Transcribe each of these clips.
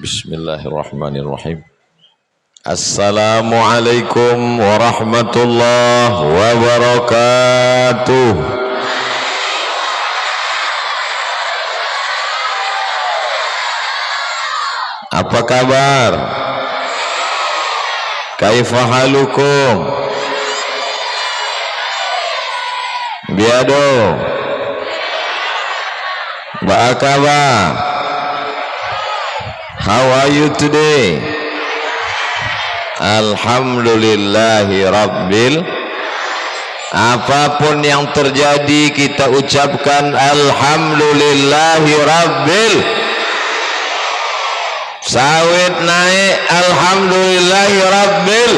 Bismillahirrahmanirrahim. Assalamualaikum warahmatullahi wabarakatuh. Apa kabar? Kaifa halukum? Biado. Ba kabar? How are you today? Alhamdulillahi Rabbil. Apapun yang terjadi kita ucapkan Alhamdulillahi Rabbil. Sawit naik Alhamdulillahi Rabbil.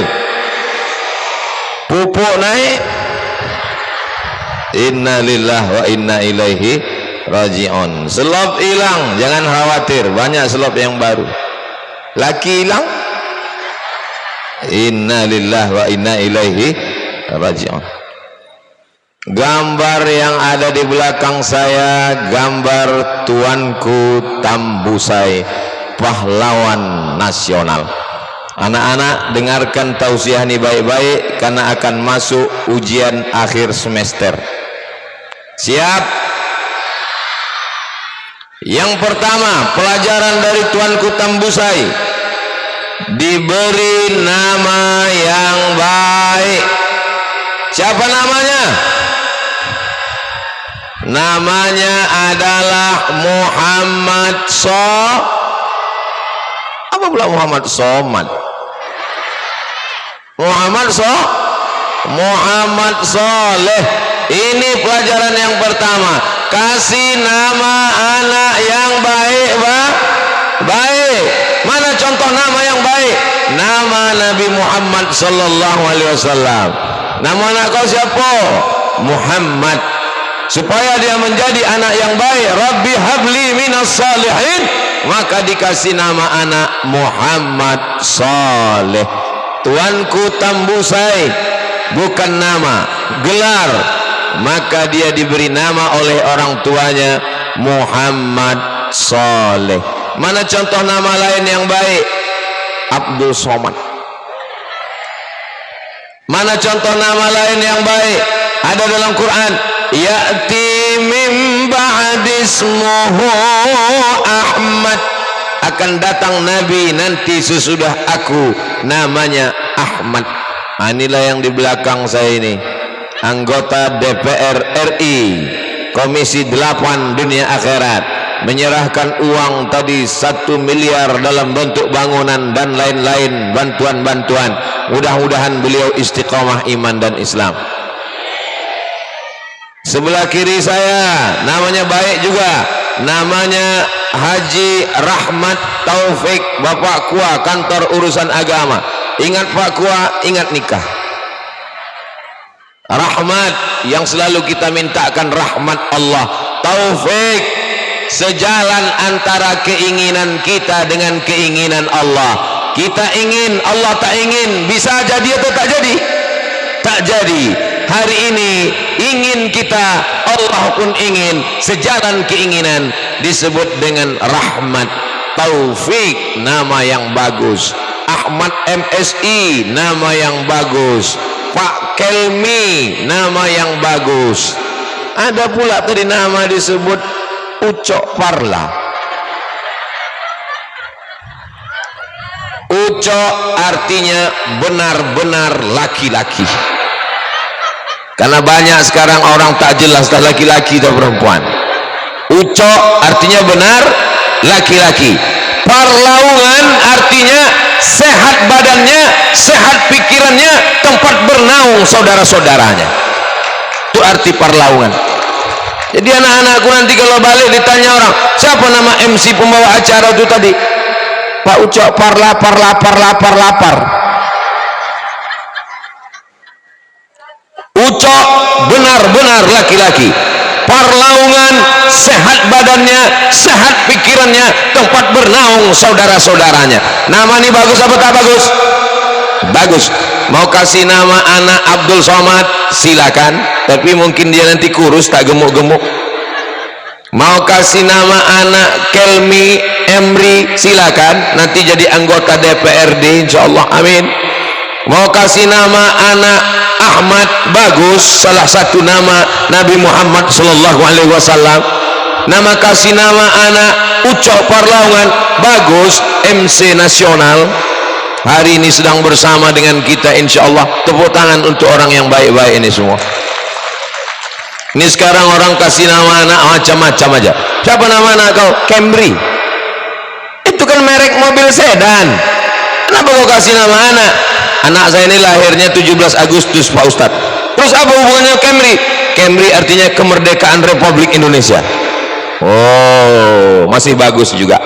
Pupuk naik Inna lillahi wa inna ilaihi raji'un. Selop hilang, jangan khawatir, banyak selop yang baru. Laki hilang, inna lillahi wa inna ilaihi raji'un. Gambar yang ada di belakang saya gambar Tuanku Tambusai, pahlawan nasional. Anak-anak dengarkan tausiah ini baik-baik karena akan masuk ujian akhir semester. Siap? Yang pertama, pelajaran dari Tuanku Tambusai, diberi nama yang baik. Siapa namanya? Namanya adalah Muhammad Apa pula Muhammad Somad? Muhammad Soleh. Ini pelajaran yang pertama. Kasih nama anak yang baik, baik. Mana contoh nama yang baik? Nama Nabi Muhammad sallallahu alaihi wasallam. Nama anak kau siapa? Muhammad. Supaya dia menjadi anak yang baik, Rabbi habli minas salihin, maka dikasih nama anak Muhammad Saleh. Tuanku Tambusai, bukan nama, gelar, maka dia diberi nama oleh orang tuanya Muhammad Saleh. Mana contoh nama lain yang baik? Abdul Somad. Mana contoh nama lain yang baik? Ada dalam Quran, ya'ti min ba'di ismuhu Ahmad, akan datang Nabi nanti sesudah aku, namanya Ahmad. Inilah yang di belakang saya ini, anggota DPR RI Komisi 8 Dunia Akhirat, menyerahkan uang tadi 1 miliar dalam bentuk bangunan dan lain-lain bantuan-bantuan. Mudah-mudahan beliau istiqomah iman dan Islam. Sebelah kiri saya namanya baik juga, namanya Haji Rahmat Taufik, Bapak Kua, kantor urusan agama. Ingat Pak Kua, ingat nikah. Rahmat yang selalu kita mintakan, rahmat Allah. Taufik, sejalan antara keinginan kita dengan keinginan Allah. Kita ingin, Allah tak ingin. Bisa jadi atau tak jadi? Tak jadi. Hari ini ingin kita, Allah pun ingin, sejalan keinginan, disebut dengan rahmat. Taufik, nama yang bagus. Ahmad MSI, nama yang bagus. Pak Kelmi, nama yang bagus. Ada pula tadi nama disebut Ucok Parla. Ucok artinya benar-benar laki-laki. Karena banyak sekarang orang tak jelas tak laki-laki atau perempuan. Ucok artinya benar laki-laki. Parlaungan artinya sehat badannya, sehat pikirannya, tempat bernaung saudara-saudaranya. Itu arti parlaungan. Jadi anak-anakku nanti kalau balik ditanya orang, siapa nama MC pembawa acara itu tadi? Pak Ucok Parla. Ucok benar-benar laki-laki. Parlaungan, sehat badannya, sehat pikirannya, tempat bernaung saudara-saudaranya. Nama ini bagus apa tak bagus? Bagus. Mau kasih nama anak Abdul Somad, silakan, tapi mungkin dia nanti kurus, tak gemuk-gemuk. Mau kasih nama anak Kelmi Emri, silakan, nanti jadi anggota DPRD insyaallah, amin. Mau kasih nama anak Ahmad, bagus, salah satu nama Nabi Muhammad sallallahu alaihi wasallam. Nama kasih nama anak Ucok Parlaungan, bagus, MC nasional. Hari ini sedang bersama dengan kita insyaallah. Tepuk tangan untuk orang yang baik-baik ini semua. Ini sekarang orang kasih nama anak macam-macam aja. Siapa nama anak kau? Camry. Itu kan merek mobil sedan. Kenapa kau kasih nama anak? Anak saya ini lahirnya 17 Agustus Pak Ustadz. Terus apa hubungannya Camry? Camry artinya kemerdekaan Republik Indonesia. Oh, masih bagus juga.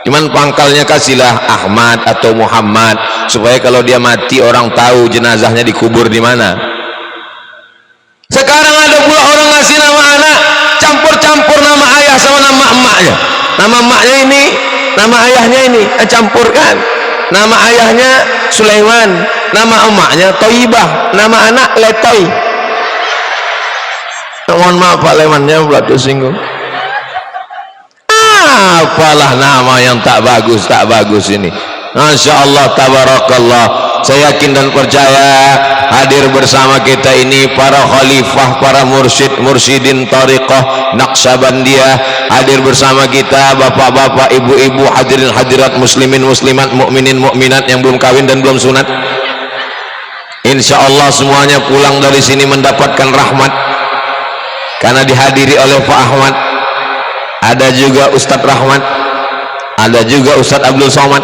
Cuman pangkalnya kasihlah Ahmad atau Muhammad, supaya kalau dia mati orang tahu jenazahnya dikubur di mana. Sekarang ada pula orang ngasih nama anak campur-campur nama ayah sama nama emaknya. Nama emaknya ini, nama ayahnya ini campurkan. Nama ayahnya Sulaiman, nama emaknya Toibah, nama anak Letoy. Mohon maaf Pak Lemannya pula tersinggung. Apalah nama yang tak bagus ini. Masya Allah, tabarakallah. Saya yakin dan percaya hadir bersama kita ini para khalifah, para mursyidin tariqah Naqsabandiyah, hadir bersama kita bapak-bapak, ibu-ibu, hadirin hadirat, muslimin muslimat, mukminin mukminat yang belum kawin dan belum sunat. Insya Allah semuanya pulang dari sini mendapatkan rahmat karena dihadiri oleh Pak Ahmad. Ada juga Ustadz Rahmat, ada juga Ustadz Abdul Somad.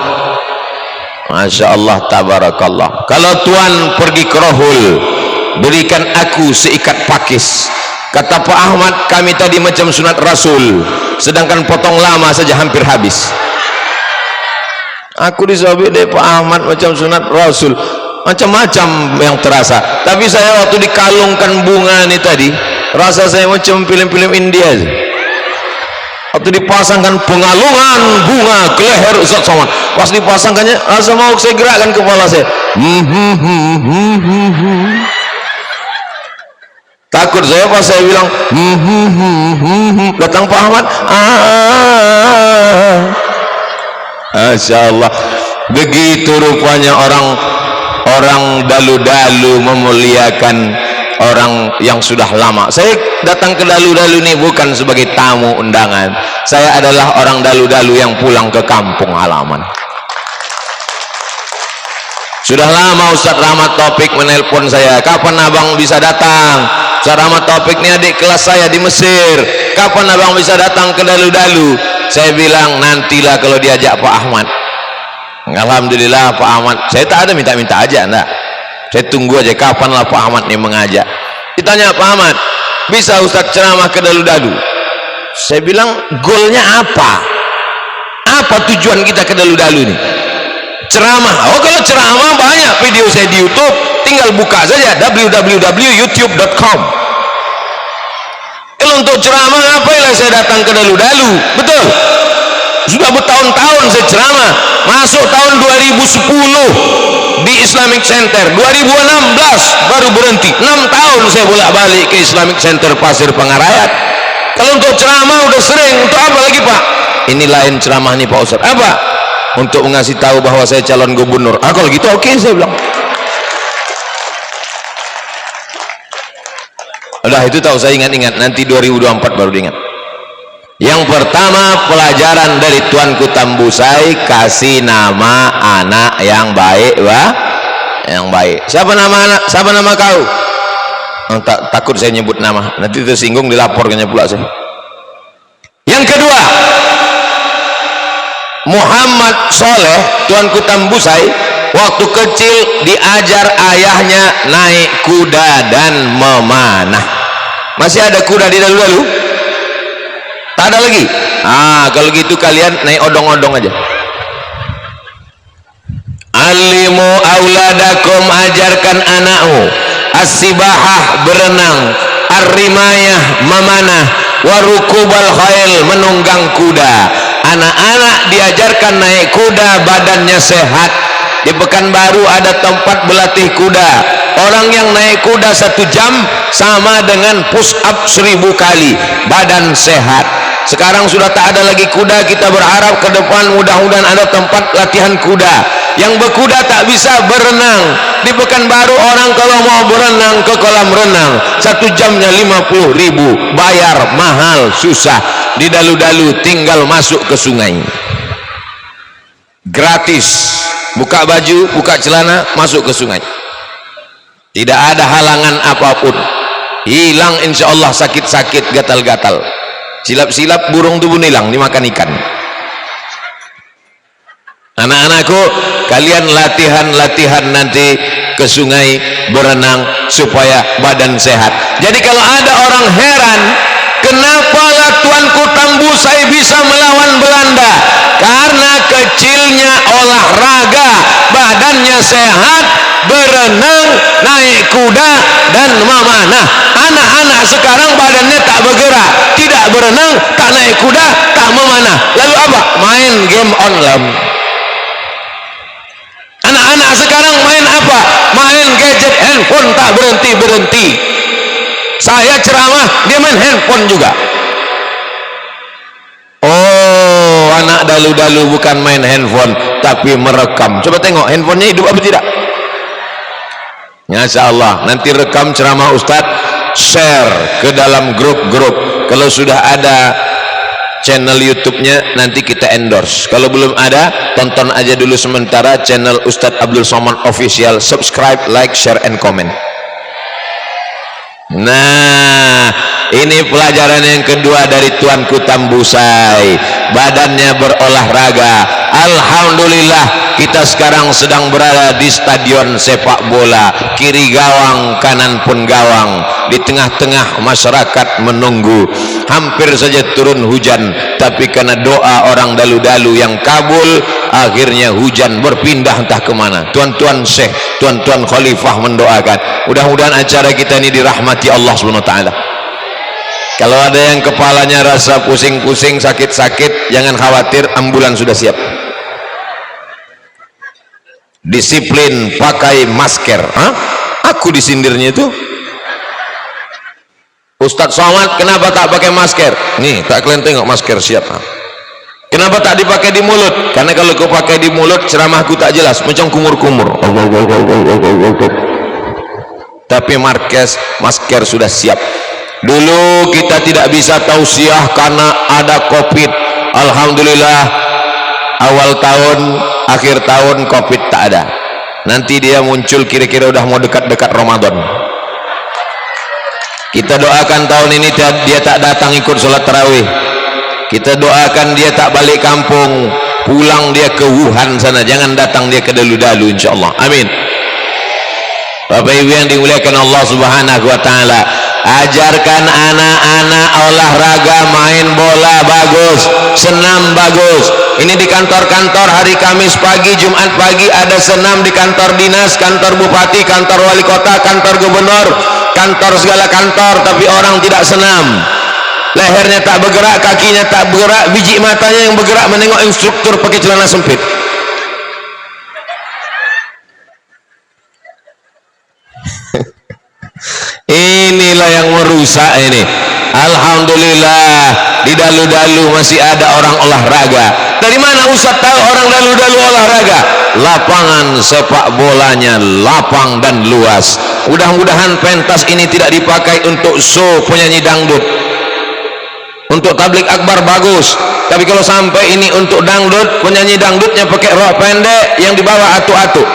Masya Allah, tabarakallah. Kalau tuan pergi ke Rohul, berikan aku seikat pakis. Kata Pak Ahmad, kami tadi macam sunat Rasul, sedangkan potong lama saja hampir habis. Aku disabit dari Pak Ahmad macam sunat Rasul, macam-macam yang terasa. Tapi saya waktu dikalungkan bunga ini tadi, rasa saya macam film-film India aja. Waktu dipasangkan pengalungan bunga ke leher Ustaz Somad, pas dipasangkannya rasa mau saya gerakkan kepala saya. Takut saya pas saya bilang datang Pak Ahmad. Masya Allah, begitu rupanya orang dalu-dalu memuliakan orang yang sudah lama. Saya datang ke dalu-dalu ini bukan sebagai tamu undangan, saya adalah orang dalu-dalu yang pulang ke kampung halaman. Sudah lama Ustaz Rahmat Taufik menelpon saya, kapan abang bisa datang? Ustaz Rahmat Taufik ini adik kelas saya di Mesir, kapan abang bisa datang ke dalu-dalu? Saya bilang nantilah kalau diajak Pak Ahmad. Alhamdulillah Pak Ahmad, saya tak ada minta-minta aja, enggak, saya tunggu aja kapanlah Pak Ahmad nih mengajak. Ditanya Pak Ahmad, bisa Ustaz ceramah ke dalu-dalu? Saya bilang goalnya apa tujuan kita ke dalu-dalu nih? Ceramah. Oh, kalau ceramah banyak video saya di YouTube, tinggal buka saja www.youtube.com. Kalau untuk ceramah ngapain saya datang ke dalu-dalu? Betul, sudah bertahun-tahun saya ceramah. Masuk tahun 2010 di Islamic Center, 2016 baru berhenti. 6 tahun saya bolak-balik ke Islamic Center Pasir Pangarayat. Kalau untuk ceramah udah sering, untuk apa lagi Pak? Ini lain ceramah nih Pak Ustaz. Apa? Untuk mengasih tahu bahwa saya calon gubernur. Kalau gitu oke, saya bilang. Udah itu tahu, saya ingat-ingat, nanti 2024 baru diingat. Yang pertama, pelajaran dari Tuanku Tambusai, kasih nama anak yang baik, yang baik. Siapa nama anak? Siapa nama kau? Takut saya nyebut nama, nanti tersinggung, dilaporkannya pula saya. Yang kedua, Muhammad Soleh, Tuanku Tambusai, waktu kecil diajar ayahnya naik kuda dan memanah. Masih ada kuda di dalu-dalu? Tak ada lagi? Kalau gitu kalian naik odong-odong aja. Alimu auladakum, ajarkan anakmu as-sibahah, berenang, ar-rimayah, memanah, warukubal khail, menunggang kuda. Anak-anak diajarkan naik kuda, badannya sehat. Di Pekanbaru ada tempat berlatih kuda. Orang yang naik kuda 1 jam sama dengan push up 1000 kali, badan sehat. Sekarang sudah tak ada lagi kuda, kita berharap ke depan mudah-mudahan ada tempat latihan kuda. Yang berkuda tak bisa berenang. Di Pekanbaru orang kalau mau berenang ke kolam renang 1 jamnya 50.000, bayar mahal, susah. Di dalu-dalu tinggal masuk ke sungai, gratis, buka baju, buka celana, masuk ke sungai, tidak ada halangan apapun. Hilang insya Allah sakit-sakit, gatal-gatal, silap-silap burung tubuh hilang dimakan ikan. Anak-anakku, kalian latihan nanti ke sungai berenang supaya badan sehat. Jadi kalau ada orang heran kenapalah Tuanku Tambusai bisa melawan Belanda, karena kecilnya olahraga, badannya sehat, berenang, naik kuda dan memanah. Anak-anak sekarang badannya tak bergerak, tidak berenang, tak naik kuda, tak memanah, lalu apa? Main game online. Anak-anak sekarang main apa? Main gadget, handphone, tak berhenti-berhenti. Saya ceramah, dia main handphone juga. Oh, anak dalu-dalu bukan main handphone tapi merekam. Coba tengok handphonenya hidup apa tidak. Masya Allah, nanti rekam ceramah Ustadz, share ke dalam grup-grup. Kalau sudah ada channel YouTube-nya nanti kita endorse. Kalau belum ada, tonton aja dulu sementara channel Ustadz Abdul Somad Official. Subscribe, like, share, and comment. Nah, ini pelajaran yang kedua dari Tuanku Tambusai, badannya berolahraga. Alhamdulillah, kita sekarang sedang berada di stadion sepak bola, kiri gawang kanan pun gawang, di tengah-tengah masyarakat menunggu. Hampir saja turun hujan, tapi karena doa orang dalu-dalu yang kabul, akhirnya hujan berpindah entah kemana. Tuan-tuan syekh, tuan-tuan khalifah mendoakan, mudah-mudahan acara kita ini dirahmati Allah SWT. Kalau ada yang kepalanya rasa pusing-pusing, sakit-sakit, jangan khawatir, ambulan sudah siap. Disiplin pakai masker. Hah? Aku disindirnya itu. Ustadz Somad kenapa tak pakai masker? Nih, tak kalian tengok masker siap. Kenapa tak dipakai di mulut? Karena kalau kau pakai di mulut, ceramahku tak jelas, macam kumur-kumur. Tapi masker sudah siap. Dulu kita tidak bisa tausiah karena ada COVID. Alhamdulillah, awal tahun, akhir tahun COVID tak ada. Nanti dia muncul kira-kira udah mau dekat-dekat Ramadan. Kita doakan tahun ini dia tak datang ikut sholat tarawih. Kita doakan dia tak balik kampung, pulang dia ke Wuhan sana, jangan datang dia ke dalu-dalu, insyaallah. Amin. Bapak Ibu yang dimuliakan Allah Subhanahu wa taala, ajarkan anak-anak olahraga, main bola bagus, senam bagus. Ini di kantor-kantor hari Kamis pagi, Jumat pagi ada senam di kantor dinas, kantor bupati, kantor wali kota, kantor gubernur, kantor segala kantor, tapi orang tidak senam. Lehernya tak bergerak, kakinya tak bergerak, biji matanya yang bergerak menengok instruktur pakai celana sempit. Inilah yang merusak ini. Alhamdulillah di dalu-dalu masih ada orang olahraga. Dari mana Ustaz tahu orang dalu-dalu olahraga? Lapangan sepak bolanya lapang dan luas. Mudah-mudahan pentas ini tidak dipakai untuk show penyanyi dangdut. Untuk tablik akbar bagus, tapi kalau sampai ini untuk dangdut, penyanyi dangdutnya pakai rok pendek yang dibawa atu-atu.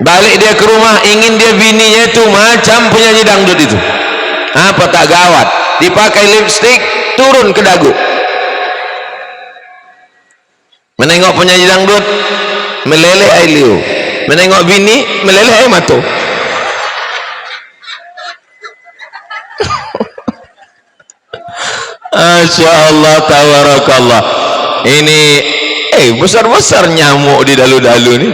Balik dia ke rumah, ingin dia bininya itu macam penyanyi dangdut itu. Apa tak gawat? Dipakai lipstick, turun ke dagu. Menengok penyanyi dangdut, meleleh air liu. Menengok bini, meleleh air mata. Masya Allah, tabarakallah. Ini besar-besar nyamuk di dalu-dalu nih.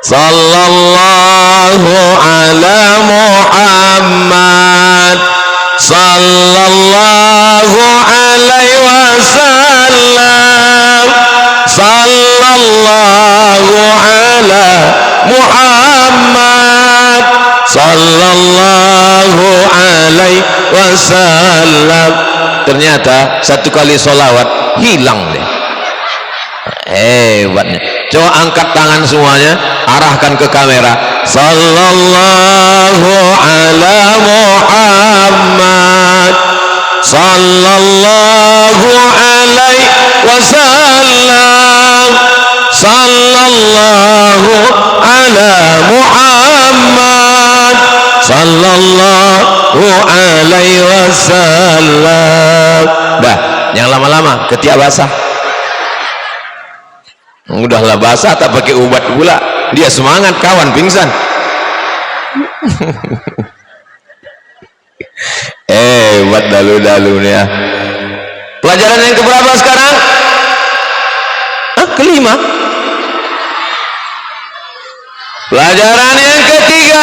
Sallallahu ala Muhammad, sallallahu alaihi wasallam, sallallahu ala Muhammad, sallallahu alaihi wasallam. Ternyata satu kali solawat hilang deh. Hebatnya. Coba angkat tangan semuanya, arahkan ke kamera. Sallallahu ala Muhammad, sallallahu alaihi wasallam, sallallahu ala Muhammad, sallallahu alaihi wasallam. Dah, jangan lama-lama, ketiak basah. Udahlah basah, tak pakai ubat pula. Dia semangat, kawan pingsan. Buat dalu-dalu nih ya. Pelajaran yang keberapa sekarang? Kelima. Pelajaran yang ketiga,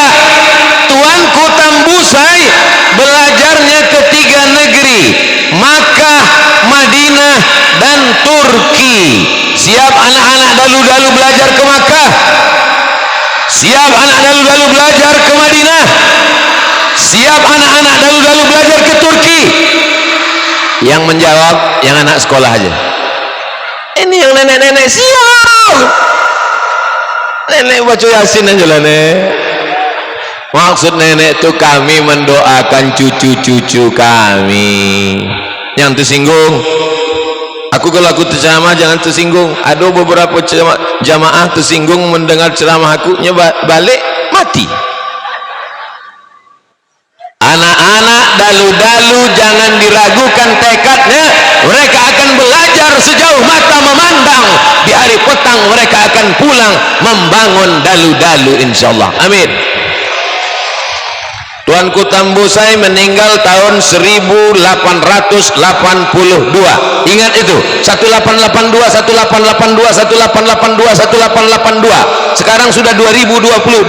Tuanku Tambusai belajarnya ke 3 negeri, Makkah, Madinah, dan Turki. Siap anak-anak dalu-dalu belajar ke Makkah? Siap anak dalu-dalu belajar ke Madinah? Siap anak-anak dalu-dalu belajar ke Turki? Yang menjawab yang anak sekolah aja. Ini yang nenek-nenek siap. Nenek baca Yasin aja lah nek. Maksud nenek itu kami mendoakan cucu-cucu kami. Yang tersinggung, aku kalau aku terceramah jangan tersinggung. Ada beberapa jamaah tersinggung mendengar ceramah aku, balik mati. Anak-anak dalu-dalu jangan diragukan tekadnya, mereka akan belajar sejauh mata memandang, di hari petang mereka akan pulang membangun dalu-dalu insyaallah. Amin. Tuanku Tambusai meninggal tahun 1882. Ingat itu, 1882, 1882, 1882, 1882. Sekarang sudah 2022.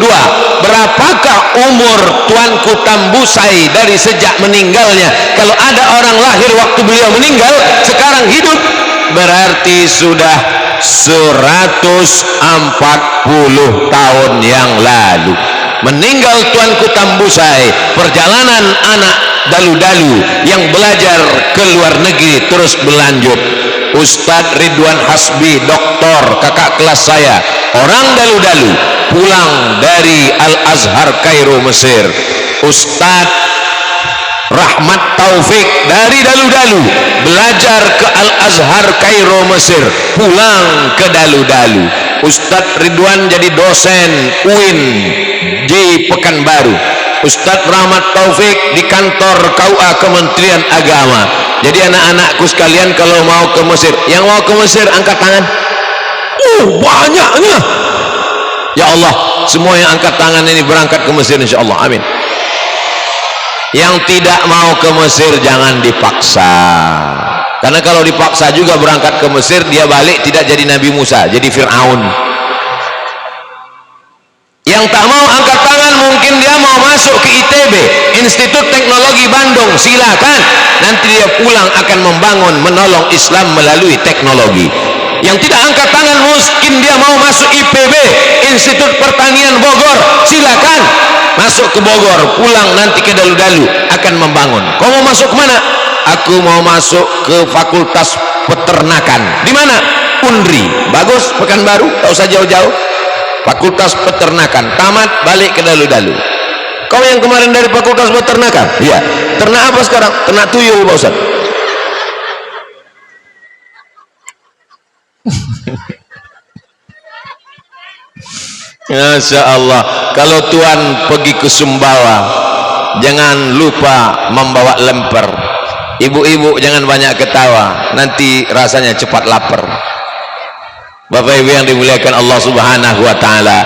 Berapakah umur Tuanku Tambusai dari sejak meninggalnya? Kalau ada orang lahir waktu beliau meninggal, sekarang hidup, berarti sudah 140 tahun yang lalu. Meninggal Tuanku Tambusai. Perjalanan anak dalu-dalu yang belajar ke luar negeri terus berlanjut. Ustadz Ridwan Hasbi, doktor, kakak kelas saya, orang dalu-dalu, pulang dari Al-Azhar Kairo Mesir. Ustadz Rahmat Taufik dari dalu-dalu belajar ke Al-Azhar Kairo Mesir, pulang ke dalu-dalu. Ustadz Ridwan jadi dosen UIN di Pekanbaru. Ustadz Rahmat Taufik di kantor KUA Kementerian Agama. Jadi anak-anakku sekalian, kalau mau ke Mesir, yang mau ke Mesir angkat tangan. Banyaknya. Ya Allah, semua yang angkat tangan ini berangkat ke Mesir insyaallah. Amin. Yang tidak mau ke Mesir jangan dipaksa, karena kalau dipaksa juga berangkat ke Mesir, dia balik tidak jadi Nabi Musa, jadi Fir'aun. Yang tak mau angkat tangan, mungkin dia mau masuk ke ITB, Institut Teknologi Bandung, silakan, nanti dia pulang akan membangun, menolong Islam melalui teknologi. Yang tidak angkat tangan, mungkin dia mau masuk IPB, Institut Pertanian Bogor, silakan masuk ke Bogor, pulang nanti ke dalu-dalu akan membangun. Kau mau masuk mana? Aku mau masuk ke Fakultas Peternakan. Di mana? Unri. Bagus, Pekanbaru, tak usah jauh-jauh. Fakultas Peternakan, tamat balik ke dalu-dalu. Kau yang kemarin dari Fakultas Peternakan? Iya. Ternak apa sekarang? Ternak tuyul, Pak Ustaz. Masya Allah. Kalau Tuan pergi ke Sumbawa, jangan lupa membawa lemper. Ibu-ibu jangan banyak ketawa, nanti rasanya cepat lapar. Bapak Ibu yang dimuliakan Allah Subhanahu wa taala,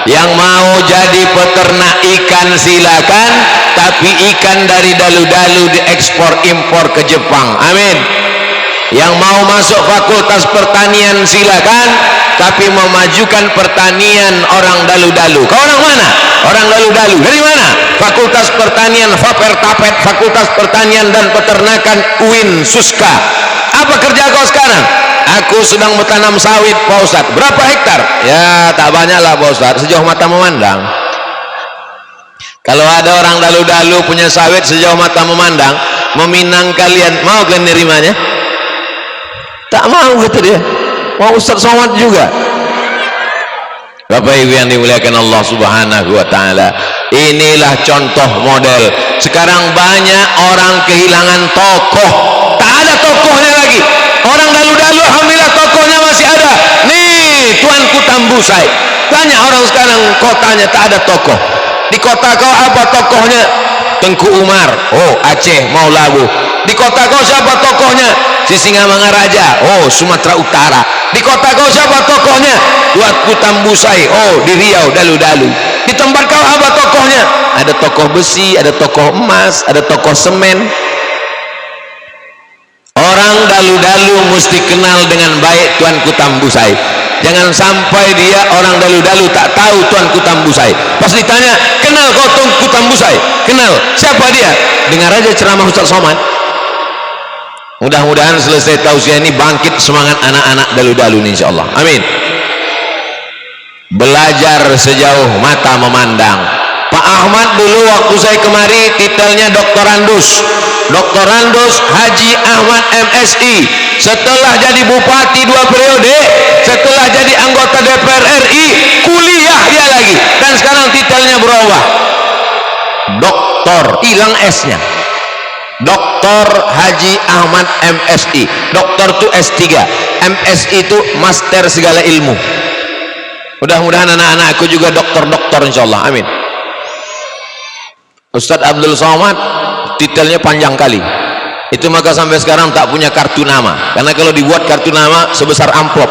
yang mau jadi peternak ikan silakan, tapi ikan dari dalu-dalu diekspor impor ke Jepang. Amin. Yang mau masuk Fakultas Pertanian silakan, tapi memajukan pertanian orang dalu-dalu. Kau orang mana? Orang dalu-dalu. Dari mana? Fakultas Pertanian Fapertapet, Fakultas Pertanian dan Peternakan UIN Suska. Apa kerja kau sekarang? Aku sedang bertanam sawit, Pak Ustadz. Berapa hektar? Ya tak banyak lah Pak Ustadz, sejauh mata memandang. Kalau ada orang dalu-dalu punya sawit sejauh mata memandang, meminang kalian, mau kalian nerimanya? Tak mau, kata dia. Mau Ustadz Somad juga. Bapak Ibu yang dimuliakan Allah Subhanahu wa taala, inilah contoh model. Sekarang banyak orang kehilangan tokoh, tak ada tokohnya lagi. Orang dalu-dalu alhamdulillah tokohnya masih ada. Nih Tuanku Tambusai, banyak orang sekarang kotanya tak ada tokoh. Di kota kau apa tokohnya? Tengku Umar, oh Aceh mau Labu. Di kota kau siapa tokohnya? Sisingamangaraja, oh Sumatera Utara. Di kota kau siapa tokohnya? Tuanku Tambusai, oh di Riau dalu-dalu. Di tempat kau apa tokohnya? Ada tokoh besi, ada tokoh emas, ada tokoh semen. Orang dalu-dalu mesti kenal dengan baik Tuanku Tambusai. Jangan sampai dia orang dalu-dalu tak tahu Tuanku Tambusai. Pas ditanya, kenal kau Tuanku Tambusai? Kenal. Siapa dia? Dengar aja ceramah Ustaz Somad. Mudah-mudahan selesai tausiah ini bangkit semangat anak-anak dalu-dalu insyaallah. Amin. Belajar sejauh mata memandang. Pak Ahmad dulu waktu saya kemari titelnya doktorandus. Doktorandus Haji Ahmad MSI. Setelah jadi bupati 2 periode, setelah jadi anggota DPR RI, kuliah dia lagi, dan sekarang titelnya berubah. Doktor, hilang S-nya. Doktor Haji Ahmad MSI. Doktor itu S3, MSI itu master segala ilmu. Mudah-mudahan anak-anakku juga doktor-doktor insyaallah. Amin. Ustadz Abdul Somad titelnya panjang kali. Itu maka sampai sekarang tak punya kartu nama, karena kalau dibuat kartu nama sebesar amplop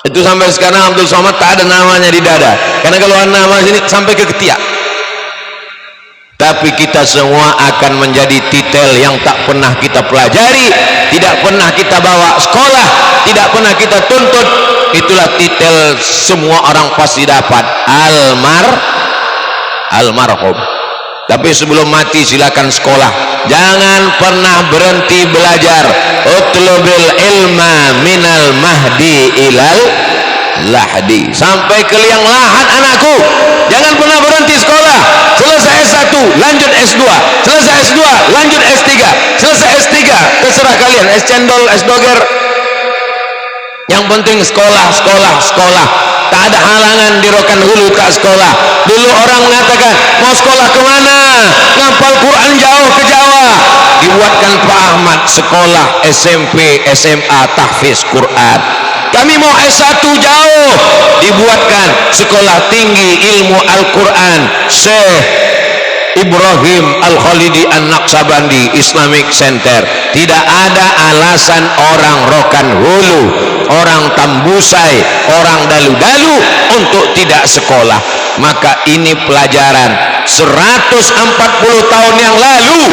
itu sampai sekarang Abdul Somad tak ada namanya di dada, karena kalau ada nama sini sampai ke ketiak. Tapi kita semua akan menjadi titel yang tak pernah kita pelajari, tidak pernah kita bawa sekolah, tidak pernah kita tuntut. Itulah titel semua orang pasti dapat, almarhum. Tapi sebelum mati silakan sekolah, jangan pernah berhenti belajar. Utlubil ilma minal mahdi ilal lahdi, sampai ke liang lahat anakku. Jangan pernah berhenti sekolah. Selesai S1 lanjut S2, selesai S2 lanjut S3, selesai S3 terserah kalian, S cendol, S doger, yang penting sekolah, sekolah, sekolah. Tak ada halangan di Rokan Hulu tak sekolah. Dulu orang mengatakan mau sekolah kemana, ngapal Quran jauh ke Jawa. Dibuatkan Pak Ahmad sekolah SMP SMA tahfiz Quran. Kami mau S1 jauh, dibuatkan sekolah tinggi ilmu Al-Quran Syekh Ibrahim Al-Khalidi An-Naqsabandi Islamic Center. Tidak ada alasan orang Rokan Hulu, orang Tambusai, orang Dalu-Dalu untuk tidak sekolah. Maka ini pelajaran 140 tahun yang lalu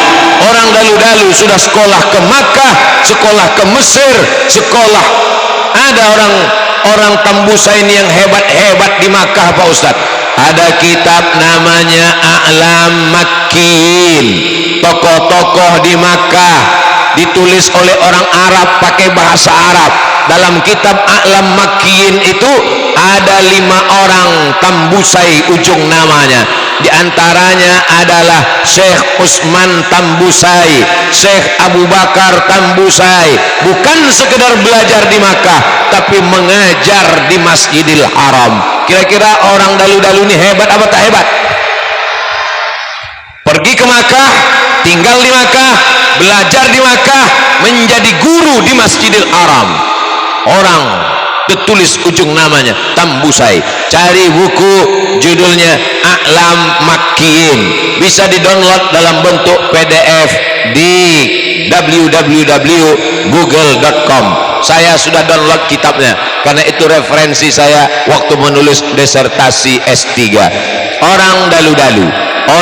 orang Dalu-Dalu sudah sekolah ke Makkah, sekolah ke Mesir, sekolah. Ada orang Tambusai ini yang hebat-hebat di Makkah Pak Ustaz. Ada kitab namanya A'lam Makkiin, tokoh-tokoh di Makkah, ditulis oleh orang Arab pakai bahasa Arab. Dalam kitab A'lam Makkiin itu ada 5 orang Tambusai ujung namanya. Di antaranya adalah Syekh Usman Tambusai, Syekh Abu Bakar Tambusai. Bukan sekedar belajar di Makkah, tapi mengajar di Masjidil Haram. Kira-kira orang Dalu-Dalu ini hebat apa tak hebat? Pergi ke Makkah, tinggal di Makkah, belajar di Makkah, menjadi guru di Masjidil Haram. Orang tertulis ujung namanya Tambusai. Cari buku judulnya A'lam Makkiin, bisa di-download dalam bentuk PDF di www.google.com. Saya sudah download kitabnya karena itu referensi saya waktu menulis disertasi S3. Orang Dalu-Dalu,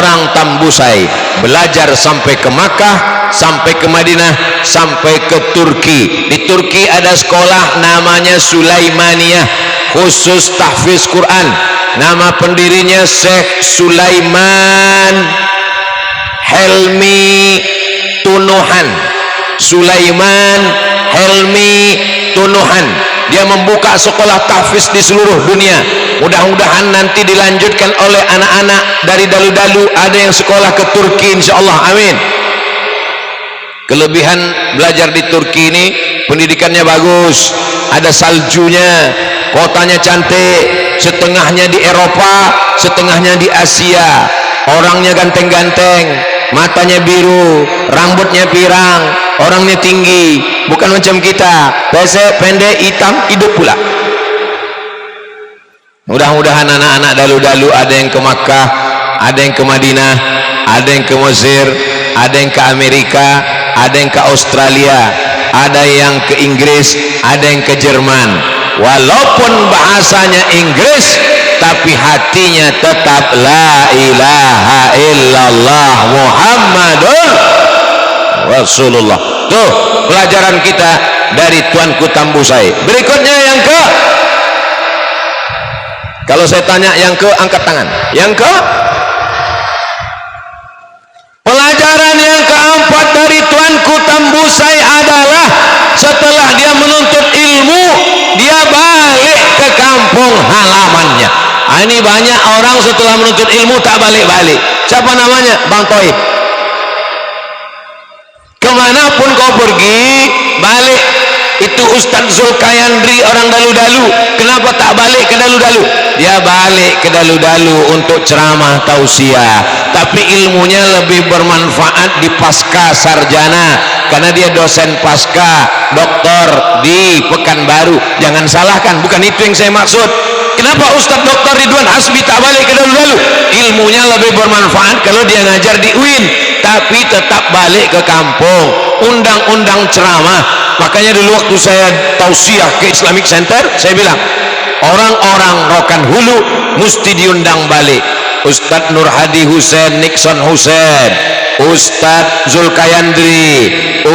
orang Tambusai belajar sampai ke Makkah, sampai ke Madinah, sampai ke Turki. Di Turki ada sekolah namanya Sulaimaniyah, khusus tahfiz Quran. Nama pendirinya Syekh Sulaiman Helmi Tunuhan. Sulaiman Helmi Tunuhan. Dia membuka sekolah tahfiz di seluruh dunia. Mudah-mudahan nanti dilanjutkan oleh anak-anak dari Dalu-Dalu, ada yang sekolah ke Turki insyaallah, amin. Kelebihan belajar di Turki ini, pendidikannya bagus, ada saljunya, kotanya cantik, setengahnya di Eropa, setengahnya di Asia. Orangnya ganteng-ganteng, matanya biru, rambutnya pirang, orangnya tinggi, bukan macam kita, pesek, pendek, hitam, hidup pula. Mudah-mudahan anak-anak Dalu-Dalu ada yang ke Makkah, ada yang ke Madinah, ada yang ke Mesir, ada yang ke Amerika, ada yang ke Australia, ada yang ke Inggris, ada yang ke Jerman. Walaupun bahasanya Inggris, tapi hatinya tetap la ilaha illallah Muhammadur Rasulullah. Tuh pelajaran kita dari Tuanku Tambusai. Berikutnya yang ke, kalau saya tanya yang ke, angkat tangan. Yang ke, pelajaran yang keempat dari Tuanku Tambusai adalah setelah dia menuntut ilmu, dia balik ke kampung halamannya. Ini banyak orang setelah menuntut ilmu tak balik-balik. Siapa namanya? Bang Toib. Kemanapun kau pergi, balik. Itu Ustadz Zulkayandri orang Dalu-Dalu. Kenapa tak balik ke Dalu-Dalu? Dia balik ke Dalu-Dalu untuk ceramah tausiah, tapi ilmunya lebih bermanfaat di pasca sarjana, karena dia dosen pasca doktor di Pekanbaru. Jangan salahkan, bukan itu yang saya maksud. Kenapa Ustadz Dr. Ridwan Hasbi tak balik ke Dalu-Dalu? Ilmunya lebih bermanfaat kalau dia ngajar di UIN. tapi tetap balik ke kampung. Undang-undang ceramah, makanya dulu waktu saya tausiah ke Islamic Center, saya bilang orang-orang Rokan Hulu mesti diundang balik. Ustadz Nur Hadi Hussein, Nixon Hussein, Ustadz Zulkayandri,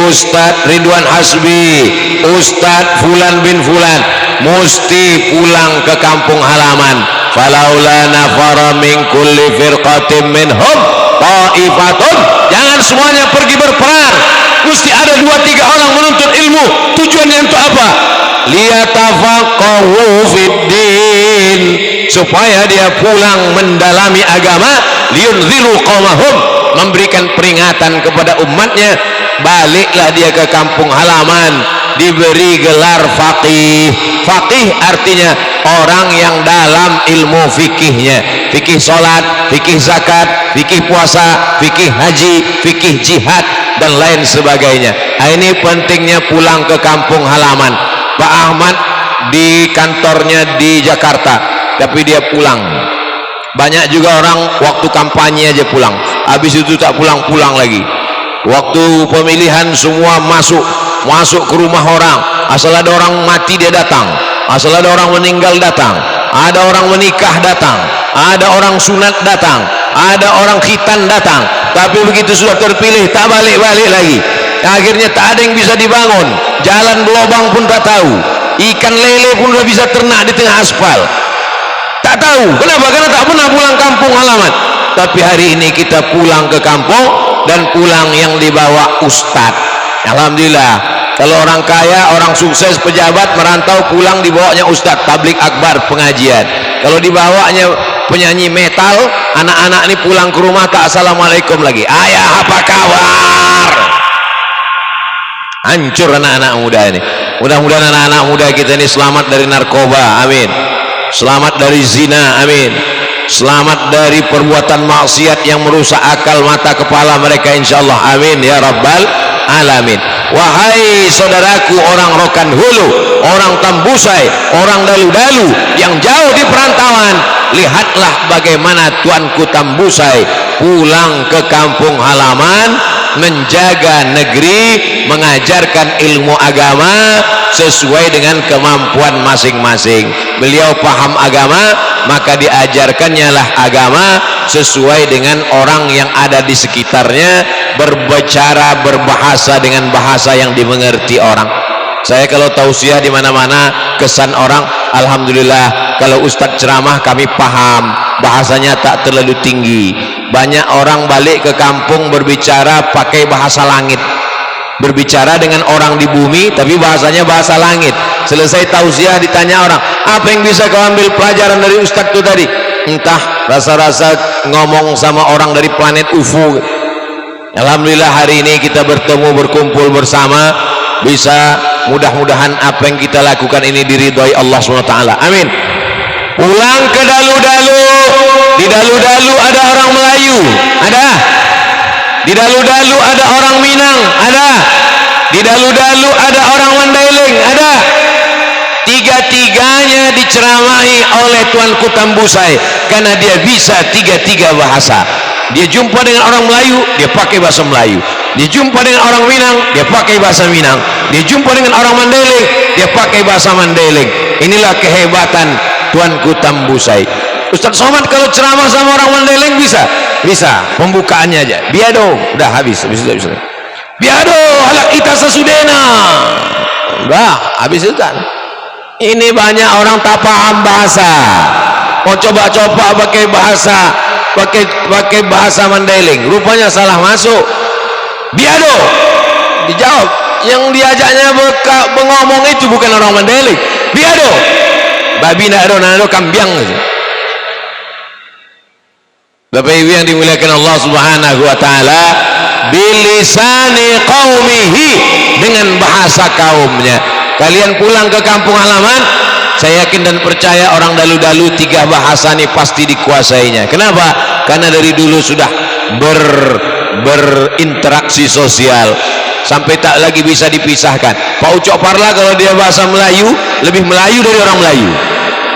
Ustadz Ridwan Hasbi, Ustadz Fulan bin Fulan mesti pulang ke kampung halaman. Falaula nafara min kulli firqatin minhum ta'ifatun, jangan semuanya pergi berperang, mesti ada 2-3 orang menuntut ilmu. Tujuannya untuk apa? Liyatafaqahu fiddin, supaya dia pulang mendalami agama. Liyunziru qaumahum, memberikan peringatan kepada umatnya. Baliklah dia ke kampung halaman, diberi gelar faqih. Faqih artinya orang yang dalam ilmu fikihnya, fikih sholat, fikih zakat, fikih puasa, fikih haji, fikih jihad dan lain sebagainya. Ini pentingnya pulang ke kampung halaman. Pak Ahmad di kantornya di Jakarta, tapi dia pulang. Banyak juga orang waktu kampanye aja pulang, habis itu tak pulang-pulang lagi. Waktu pemilihan semua masuk ke rumah orang, asal ada orang mati dia datang, asal ada orang meninggal datang, ada orang menikah datang, ada orang sunat datang, ada orang khitan datang. Tapi begitu sudah terpilih tak balik-balik lagi. Akhirnya tak ada yang bisa dibangun, jalan berlobang pun tak tahu, ikan lele pun sudah bisa ternak di tengah aspal. Tak tahu kenapa, karena tak pernah pulang kampung halaman. Tapi hari ini kita pulang ke kampung, dan pulang yang dibawa ustadz. Alhamdulillah, kalau orang kaya, orang sukses, pejabat merantau, pulang dibawanya ustadz tablik akbar pengajian. Kalau dibawanya penyanyi metal, anak-anak ini pulang ke rumah tak assalamualaikum lagi. Ayah apa kabar? Hancur anak-anak muda ini. Mudah-mudahan anak-anak muda kita ini selamat dari narkoba, amin. Selamat dari zina, amin. Selamat dari perbuatan maksiat yang merusak akal mata kepala mereka, insyaallah, amin ya rabbal alamin. Wahai saudaraku orang Rokan Hulu, orang Tambusai, orang dalu-dalu yang jauh di perantauan, lihatlah bagaimana tuanku Tambusai pulang ke kampung halaman, menjaga negeri, mengajarkan ilmu agama sesuai dengan kemampuan masing-masing. Beliau paham agama, maka diajarkannya lah agama sesuai dengan orang yang ada di sekitarnya, berbicara, berbahasa dengan bahasa yang dimengerti orang. Saya kalau tausiah di mana-mana, kesan orang, alhamdulillah, kalau ustadz ceramah kami paham, bahasanya tak terlalu tinggi. Banyak orang balik ke kampung berbicara pakai bahasa langit, berbicara dengan orang di bumi tapi bahasanya bahasa langit. Selesai tausiah ditanya orang, apa yang bisa kau ambil pelajaran dari ustadz itu tadi? Entah, rasa-rasa ngomong sama orang dari planet UFO. Alhamdulillah hari ini kita bertemu, berkumpul bersama, bisa mudah-mudahan apa yang kita lakukan ini diridhoi Allah SWT, amin. Pulang ke dalu-dalu, di dalu-dalu ada orang Melayu, ada. Di dalu-dalu ada orang Minang, ada. Di dalu-dalu ada orang Mandailing, ada. Tiga-tiganya diceramahi oleh Tuanku Tambusai karena dia bisa tiga-tiga bahasa. Dia jumpa dengan orang Melayu, dia pakai bahasa Melayu. Dia jumpa dengan orang Minang, dia pakai bahasa Minang. Dia jumpa dengan orang Mandailing, dia pakai bahasa Mandailing. Inilah kehebatan Tuanku Tambusai. Ustaz Somad kalau ceramah sama orang Mandailing bisa pembukaannya aja biado, udah habis itu bisa. Biado halak kita sesudena, udah habis itu kan. Ini banyak orang tak paham bahasa, mau coba-coba pakai bahasa Mandailing, rupanya salah masuk. Biado dijawab, yang diajaknya ngomong itu bukan orang Mandailing. Biado babi nado kambiang. Bapak Ibu yang dimuliakan Allah Subhanahu wa taala, bilisani qaumihi, dengan bahasa kaumnya. Kalian pulang ke kampung halaman, saya yakin dan percaya orang dalu-dalu tiga bahasa ini pasti dikuasainya. Kenapa? Karena dari dulu sudah berinteraksi sosial sampai tak lagi bisa dipisahkan. Pak Ucok Parla kalau dia bahasa Melayu lebih Melayu dari orang Melayu.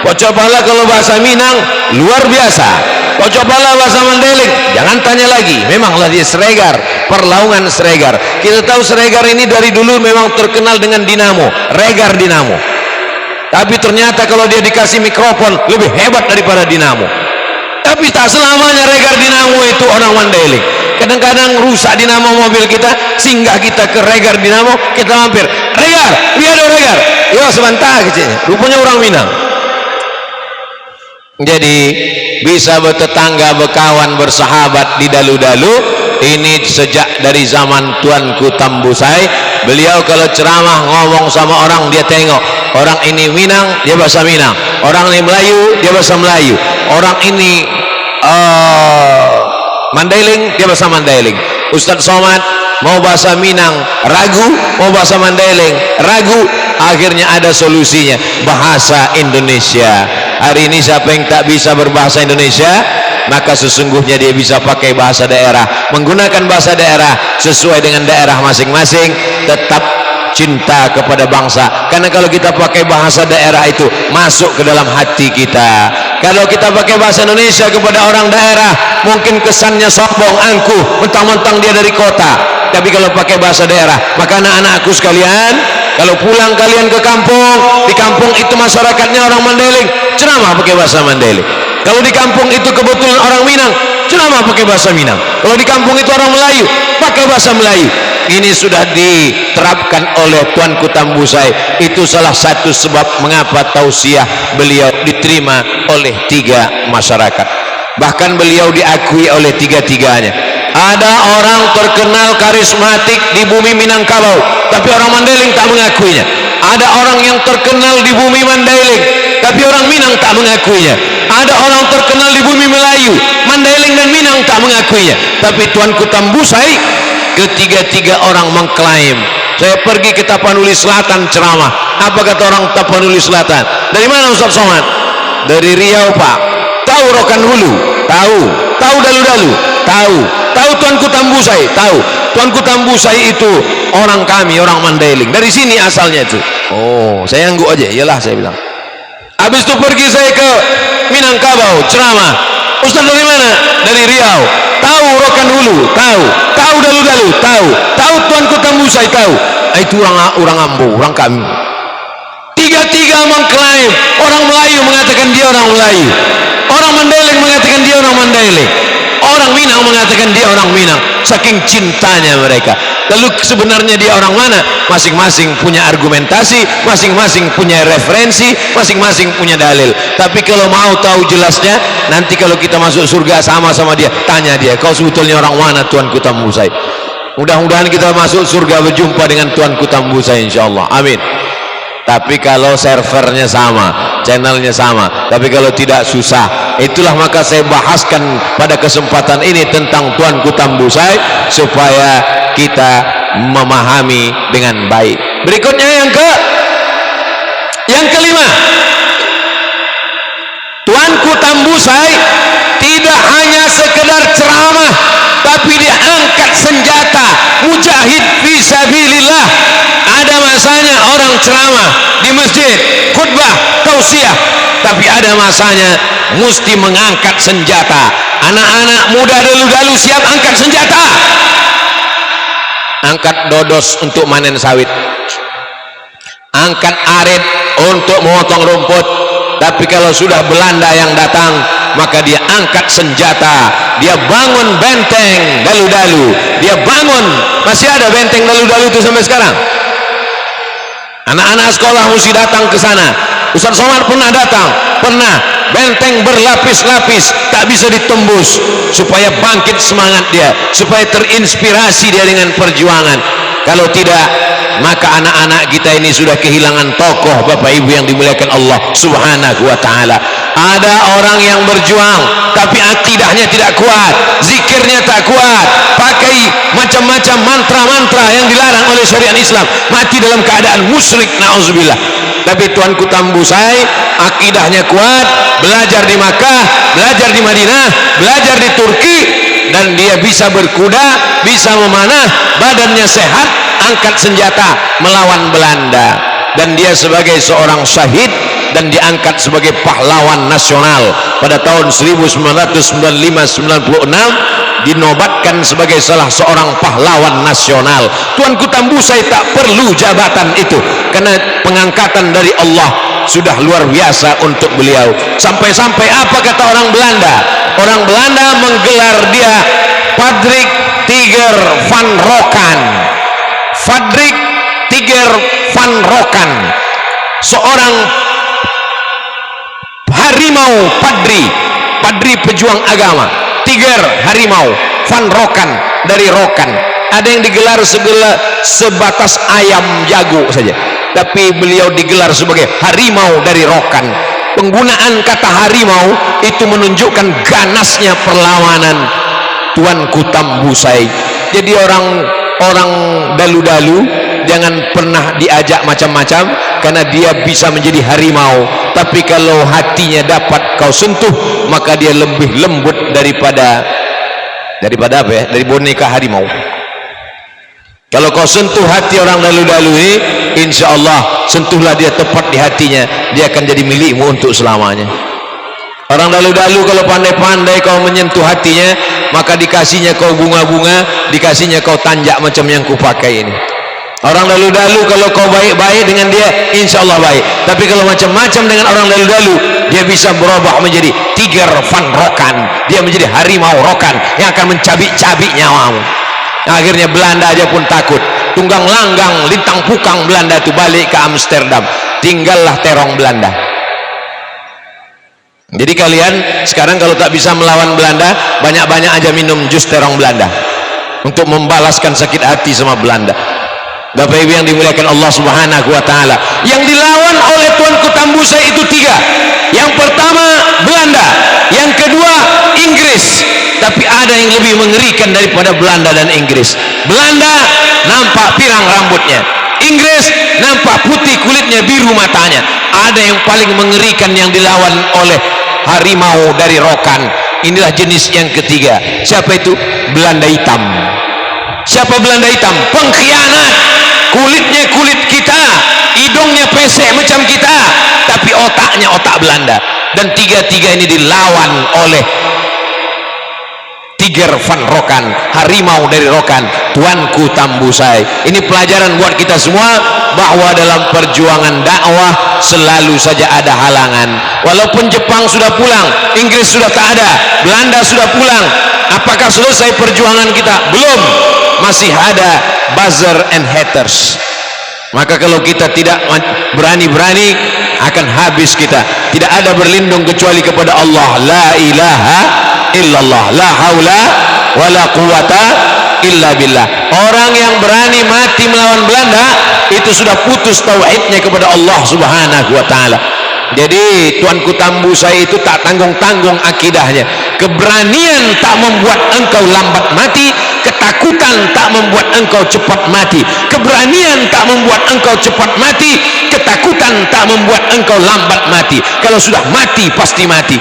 Pak Ucok Parla kalau bahasa Minang luar biasa. kau cobalah bahasa Mandailing, jangan tanya lagi, memanglah dia Sregar, perlaungan Sregar. Kita tahu Sregar ini dari dulu memang terkenal dengan dinamo, Regar dinamo, tapi ternyata kalau dia dikasih mikrofon lebih hebat daripada dinamo. Tapi tak selamanya Regar dinamo itu orang Mandailing. Kadang-kadang rusak dinamo mobil kita, singgah kita ke Regar dinamo, kita mampir, Regar, lihat dong Regar, yo sebentar kecilnya, rupanya orang Minang. Jadi bisa bertetangga, berkawan, bersahabat di dalu-dalu ini sejak dari zaman Tuanku Tambusai. Beliau kalau ceramah ngomong sama orang, dia tengok orang ini Minang, dia bahasa Minang, orang ini Melayu, dia bahasa Melayu, orang ini Mandailing, dia bahasa Mandailing. Ustadz Somad mau bahasa Minang ragu, mau bahasa Mandailing ragu, akhirnya ada solusinya, bahasa Indonesia. Hari ini siapa yang tak bisa berbahasa Indonesia, maka sesungguhnya dia bisa pakai bahasa daerah, menggunakan bahasa daerah sesuai dengan daerah masing-masing, tetap cinta kepada bangsa. Karena kalau kita pakai bahasa daerah itu masuk ke dalam hati kita. Kalau kita pakai bahasa Indonesia kepada orang daerah, mungkin kesannya sombong, angkuh, mentang-mentang dia dari kota. Tapi kalau pakai bahasa daerah, maka anak-anakku sekalian, kalau pulang kalian ke kampung, di kampung itu masyarakatnya orang Mandailing, ceramah pakai bahasa Mandailing. Kalau di kampung itu kebetulan orang Minang, ceramah pakai bahasa Minang. Kalau di kampung itu orang Melayu, pakai bahasa Melayu. Ini sudah diterapkan oleh Tuanku Tambusai. Itu salah satu sebab mengapa tausiah beliau diterima oleh 3 masyarakat. Bahkan beliau diakui oleh 3-tiganya. Ada orang terkenal karismatik di bumi Minangkabau, tapi orang Mandailing tak mengakuinya. Ada orang yang terkenal di bumi Mandailing, tapi orang Minang tak mengakuinya. Ada orang terkenal di bumi Melayu, Mandailing dan Minang tak mengakuinya. Tapi Tuanku Tambusai, ketiga-tiga orang mengklaim. Saya pergi ke Tapanuli Selatan ceramah. Apa kata orang Tapanuli Selatan? Dari mana Ustaz Somad? Dari Riau Pak. Tahu Rokan Hulu? Tahu. Tahu Dalu-Dalu? Tahu. Tahu Tuanku Tambusai? Tahu. Tuanku Tambusai itu orang kami, orang Mandailing. Dari sini asalnya itu. Oh, saya angguk aja. Iyalah saya bilang. Habis itu pergi saya ke Minangkabau ceramah. Ustaz dari mana? Dari Riau. Tahu Rokan Hulu? Tahu. Tahu Dalu-Dalu? Tahu. Tahu Tuanku Tambusai? Tahu. Itu orang Ambo, orang kami. Tiga-tiga mengklaim. Orang Melayu mengatakan dia orang Melayu, orang Mandailing mengatakan dia orang Mandailing, orang Minang mengatakan dia orang Minang. Saking cintanya mereka. Lalu sebenarnya dia orang mana? Masing-masing punya argumentasi, masing-masing punya referensi, masing-masing punya dalil. Tapi kalau mau tahu jelasnya, nanti kalau kita masuk surga sama-sama dia, tanya dia, kau sebetulnya orang mana Tuanku Tambusai? Mudah-mudahan kita masuk surga berjumpa dengan Tuanku Tambusai insyaallah. Amin. Tapi kalau servernya sama, channelnya sama, tapi kalau tidak susah. Itulah maka saya bahaskan pada kesempatan ini tentang Tuanku Tambusai supaya kita memahami dengan baik. Berikutnya yang kelima, Tuanku Tambusai tidak hanya sekedar ceramah, tapi dia angkat senjata, mujahid fisabilillah. Ada masanya orang ceramah di masjid, khutbah, tausiah, tapi ada masanya mesti mengangkat senjata. Anak-anak muda dalu-dalu siap angkat senjata, angkat dodos untuk manen sawit, angkat arit untuk memotong rumput. Tapi kalau sudah Belanda yang datang, maka dia angkat senjata, dia bangun benteng dalu-dalu, dia bangun. Masih ada benteng dalu-dalu itu sampai sekarang. Anak-anak sekolah mesti datang ke sana. Ustaz Somad pernah datang, pernah. Benteng berlapis-lapis, tak bisa ditembus, supaya bangkit semangat dia, supaya terinspirasi dia dengan perjuangan. Kalau tidak, maka anak-anak kita ini sudah kehilangan tokoh Bapak Ibu yang dimuliakan Allah Subhanahu wa taala. Ada orang yang berjuang tapi akidahnya tidak kuat, zikirnya tak kuat, pakai macam-macam mantra-mantra yang dilarang oleh syariat Islam, mati dalam keadaan musyrik, na'udzubillah. Tapi Tuanku Tambusai akidahnya kuat, belajar di Makkah, belajar di Madinah, belajar di Turki, dan dia bisa berkuda, bisa memanah, badannya sehat, angkat senjata melawan Belanda. Dan dia sebagai seorang syahid dan diangkat sebagai pahlawan nasional pada tahun 1995-96, dinobatkan sebagai salah seorang pahlawan nasional. Tuanku Tambusai tak perlu jabatan itu karena pengangkatan dari Allah sudah luar biasa untuk beliau. Sampai-sampai apa kata orang Belanda? Orang Belanda menggelar dia Patrick Tiger van Rokan. Patrick Tiger van Rokan, seorang harimau padri pejuang agama. Tiger harimau, van Rokan dari Rokan. Ada yang digelar sebatas ayam jago saja, tapi beliau digelar sebagai harimau dari Rokan. Penggunaan kata harimau itu menunjukkan ganasnya perlawanan Tuanku Tambusai. Jadi orang dalu-dalu jangan pernah diajak macam-macam, karena dia bisa menjadi harimau, tapi kalau hatinya dapat kau sentuh maka dia lebih lembut daripada apa ya, dari boneka harimau. Kalau kau sentuh hati orang dalu-dalu ini, insya Allah sentuhlah dia tepat di hatinya, dia akan jadi milikmu untuk selamanya. Orang dalu-dalu kalau pandai-pandai kau menyentuh hatinya, maka dikasihnya kau bunga-bunga, dikasihnya kau tanjak macam yang kupakai ini. Orang dalu-dalu kalau kau baik-baik dengan dia, insya Allah baik. Tapi kalau macam-macam dengan orang dalu-dalu, dia bisa berubah menjadi Tiger van Rokan. Dia menjadi harimau Rokan yang akan mencabik-cabik nyawamu. Akhirnya Belanda aja pun takut. Tunggang langgang lintang pukang Belanda itu balik ke Amsterdam. Tinggallah terong Belanda. Jadi kalian sekarang kalau tak bisa melawan Belanda, banyak-banyak aja minum jus terong Belanda untuk membalaskan sakit hati sama Belanda. Bapak Ibu yang dimuliakan Allah Subhanahu wa taala, yang dilawan oleh Tuanku Tambusai itu 3. Yang pertama Belanda, yang kedua Inggris. Tapi ada yang lebih mengerikan daripada Belanda dan Inggris. Belanda nampak pirang rambutnya, Inggris nampak putih kulitnya, biru matanya. Ada yang paling mengerikan yang dilawan oleh harimau dari Rokan. Inilah jenis yang ketiga. Siapa itu? Belanda hitam. Siapa Belanda hitam? Pengkhianat. Kulitnya kulit kita, hidungnya pesek macam kita, tapi otaknya otak Belanda. Dan tiga-tiga ini dilawan oleh Tiger van Rokan, harimau dari Rokan, Tuanku Tambusai. Ini pelajaran buat kita semua, bahwa dalam perjuangan dakwah selalu saja ada halangan. Walaupun Jepang sudah pulang, Inggris sudah tak ada, Belanda sudah pulang, apakah selesai perjuangan kita? Belum. Masih ada buzzer and haters. Maka kalau kita tidak berani-berani, akan habis kita. Tidak ada berlindung kecuali kepada Allah. La ilaha illallah, la haula wala quwata illa billah. Orang yang berani mati melawan Belanda itu sudah putus tauhidnya kepada Allah Subhanahu wa taala. Jadi Tuanku Tambusai itu tak tanggung-tanggung akidahnya. Keberanian tak membuat engkau lambat mati, ketakutan tak membuat engkau cepat mati. Keberanian tak membuat engkau cepat mati, ketakutan tak membuat engkau lambat mati. Kalau sudah mati pasti mati.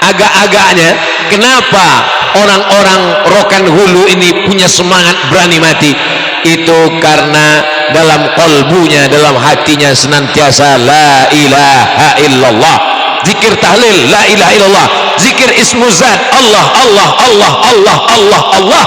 Agak-agaknya kenapa orang-orang Rokan Hulu ini punya semangat berani mati? Itu karena dalam kalbunya, dalam hatinya senantiasa la ilaha illallah, zikir tahlil la ilaha illallah, zikir ismu zat Allah Allah Allah Allah Allah Allah.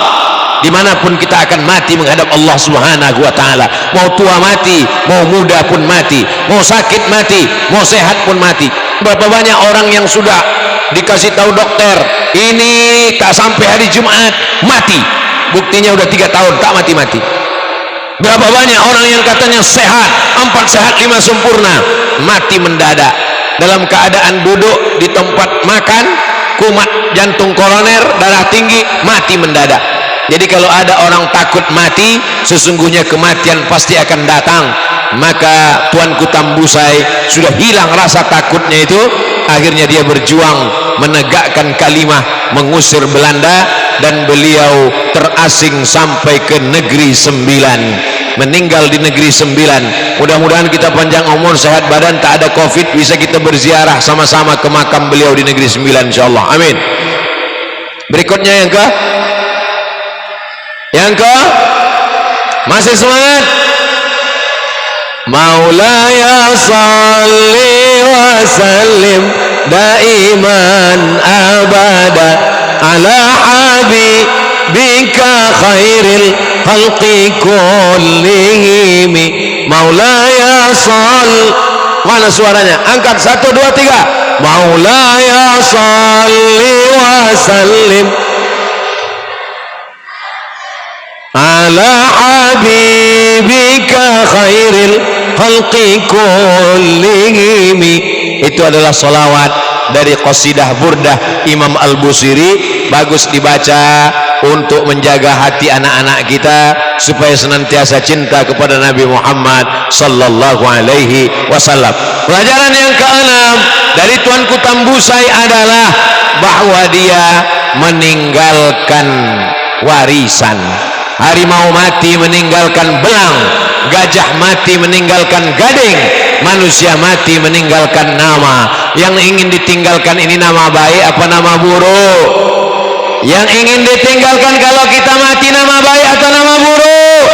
Dimanapun kita akan mati menghadap Allah Subhanahu wa ta'ala. Mau tua mati, mau muda pun mati, mau sakit mati, mau sehat pun mati. Berapa banyak orang yang sudah dikasih tahu dokter ini tak sampai hari Jumat mati, buktinya udah 3 tahun tak mati-mati. Berapa banyak orang yang katanya sehat, 4 sehat 5 sempurna, mati mendadak dalam keadaan duduk di tempat makan, kumat jantung koroner, darah tinggi, mati mendadak. Jadi kalau ada orang takut mati, sesungguhnya kematian pasti akan datang. Maka Tuanku Tambusai sudah hilang rasa takutnya itu. Akhirnya dia berjuang menegakkan kalimah, mengusir Belanda, dan beliau terasing sampai ke Negeri Sembilan, meninggal di Negeri Sembilan. Mudah-mudahan kita panjang umur, sehat badan, tak ada covid, bisa kita berziarah sama-sama ke makam beliau di Negeri Sembilan, insyaallah. Amin. Berikutnya yang ke masih semangat? Maulaya salli وسلم دائما أبدا على حبيبك خير الخلق كلهم مولاي صل. Mana suaranya? Angkat 1 2 3. Maulaya shalli wa sallim ala habibika khairil khalqi kullihim. Itu adalah salawat dari qasidah burdah Imam Al-Busiri. Bagus dibaca untuk menjaga hati anak-anak kita supaya senantiasa cinta kepada Nabi Muhammad sallallahu alaihi wasallam. Pelajaran yang keenam dari Tuanku Tambusai adalah bahwa dia meninggalkan warisan. Harimau mati meninggalkan belang, gajah mati meninggalkan gading, manusia mati meninggalkan nama. Yang ingin ditinggalkan ini nama baik apa nama buruk? Yang ingin ditinggalkan kalau kita mati nama baik atau nama buruk?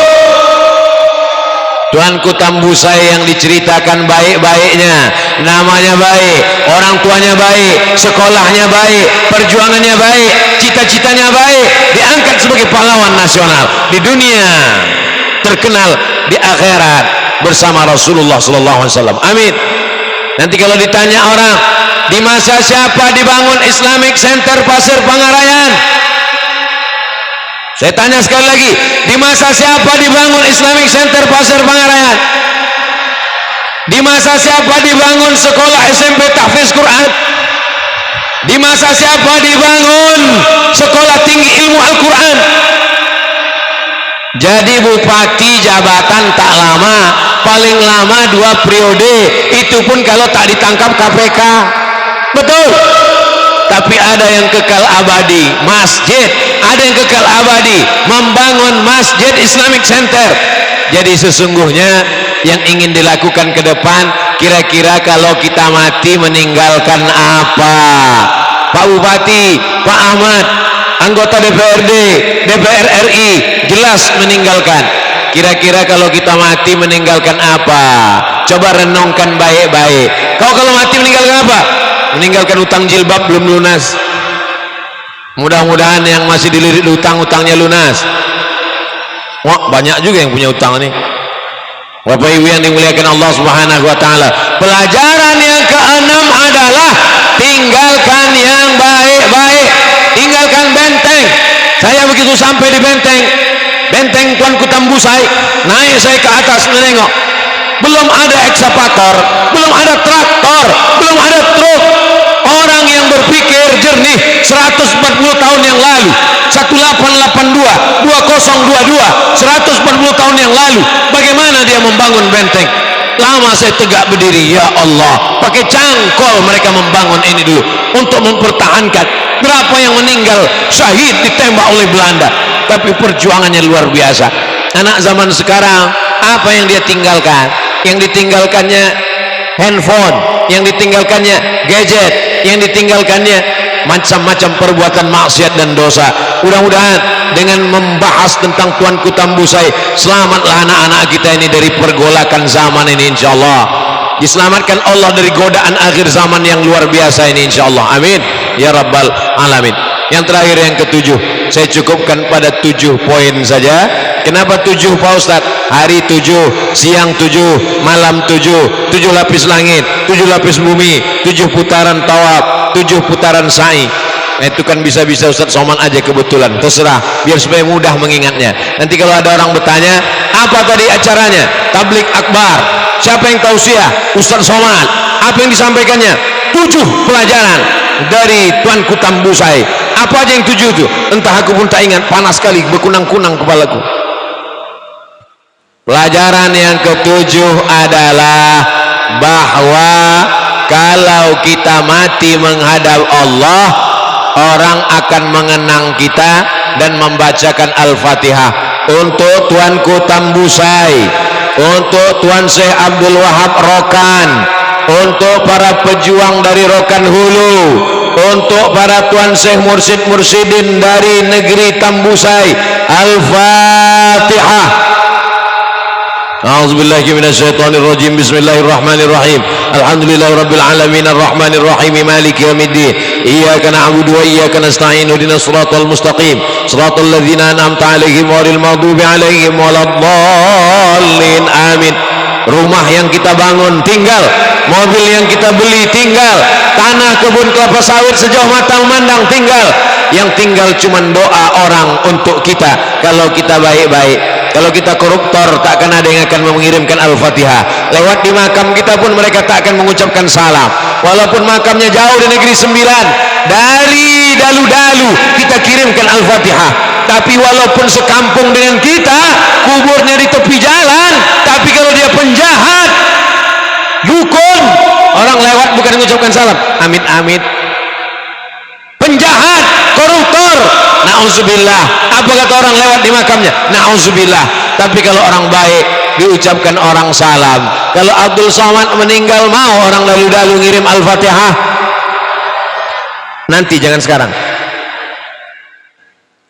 Tuanku Tambusai yang diceritakan baik-baiknya, namanya baik, orang tuanya baik, sekolahnya baik, perjuangannya baik, cita-citanya baik, diangkat sebagai pahlawan nasional di dunia, terkenal di akhirat bersama Rasulullah sallallahu alaihi wasallam. Amin. Nanti kalau ditanya orang, di masa siapa dibangun Islamic Center Pasir Pangarayan? Saya tanya sekali lagi, di masa siapa dibangun Islamic Center Pasir Pangarayan? Di masa siapa dibangun sekolah SMP Tahfiz Quran? Di masa siapa dibangun sekolah tinggi ilmu Al-Quran? Jadi bupati jabatan tak lama, paling lama 2 periode, itu pun kalau tak ditangkap KPK. Betul. Tapi ada yang kekal abadi, masjid. Ada yang kekal abadi, membangun masjid Islamic Center. Jadi sesungguhnya yang ingin dilakukan ke depan, kira-kira kalau kita mati meninggalkan apa? Pak Bupati, Pak Ahmad, anggota DPRD, DPR RI, jelas meninggalkan. Kira-kira kalau kita mati meninggalkan apa? Coba renungkan baik-baik. Kau kalau mati meninggalkan apa? Meninggalkan utang jilbab belum lunas. Mudah-mudahan yang masih dilirik utang-utangnya lunas. Wah, banyak juga yang punya utang nih. Bapak Ibu yang dimuliakan Allah Subhanahu wa taala. Pelajaran yang keenam adalah tinggalkan yang baik-baik. Tinggalkan benteng. Saya begitu sampai di benteng Tuanku Tambusai, naik saya ke atas menengok. Belum ada ekskavator, belum ada traktor, belum ada truk. Orang yang berpikir jernih 140 tahun yang lalu, 1882, 2022, 140 tahun yang lalu, bagaimana dia membangun benteng? Lama saya tegak berdiri, ya Allah, pakai cangkol mereka membangun ini dulu untuk mempertahankan. Berapa yang meninggal syahid ditembak oleh Belanda, tapi perjuangannya luar biasa. Anak zaman sekarang apa yang dia tinggalkan? Yang ditinggalkannya handphone, yang ditinggalkannya gadget, yang ditinggalkannya macam-macam perbuatan maksiat dan dosa. Mudah-mudahan dengan membahas tentang Tuanku Tambusai, selamatlah anak-anak kita ini dari pergolakan zaman ini, insyaallah. Diselamatkan Allah dari godaan akhir zaman yang luar biasa ini, insyaallah. Amin ya rabbal alamin. Yang terakhir, yang ketujuh, saya cukupkan pada 7 poin saja. Kenapa 7 Pak Ustadz? Hari 7, siang 7, malam 7, 7 lapis langit, 7 lapis bumi, 7 putaran tawaf, 7 putaran sa'i. Nah, itu kan bisa-bisa Ustadz Somad aja kebetulan, terserah, biar supaya mudah mengingatnya. Nanti kalau ada orang bertanya, apa tadi acaranya? Tablik akbar. Siapa yang tausiah? Ustadz Somad. Apa yang disampaikannya? 7 pelajaran dari Tuanku Tambusai. Apa aja yang 7 itu? Entah, aku pun tak ingat, panas sekali, berkunang-kunang kepalaku. Pelajaran yang ke-7 adalah bahwa kalau kita mati menghadap Allah, orang akan mengenang kita dan membacakan Al-Fatihah. Untuk Tuanku Tambusai, untuk Tuan Syekh Abdul Wahab Rokan, untuk para pejuang dari Rokan Hulu, untuk para Tuan Syekh Mursyid-Mursyidin dari negeri Tambusai, Al-Fatihah. A'udzubillahi minasyaitonirrajim. Bismillahirrahmanirrahim. Alhamdulillahirabbil alamin arrahmanir rahim maliki yaumiddin. Iyyaka na'budu wa iyyaka nasta'in. Ihdinas siratal mustaqim. Siratal ladzina an'amta 'alaihim ghairil maghdubi 'alaihim waladdallin. Amin. Rumah yang kita bangun tinggal, mobil yang kita beli tinggal, tanah kebun kelapa sawit sejauh mata memandang tinggal. Yang tinggal cuma doa orang untuk kita. Kalau kita baik-baik, kalau kita koruptor, tak akan ada yang akan mengirimkan Al-Fatihah. Lewat di makam kita pun mereka tak akan mengucapkan salam. Walaupun makamnya jauh di negeri 9, dari dalu-dalu kita kirimkan Al-Fatihah. Tapi walaupun sekampung dengan kita, kuburnya di tepi jalan, tapi kalau dia penjahat, dukun, orang lewat bukan mengucapkan salam, amit-amit. Penjahat, koruptor, na'udzubillah. Apa kata orang lewat di makamnya? Na'udzubillah. Tapi kalau orang baik diucapkan orang salam. Kalau Abdul Somad meninggal, mau orang lalu-lalu ngirim Al-Fatihah? Nanti, jangan sekarang.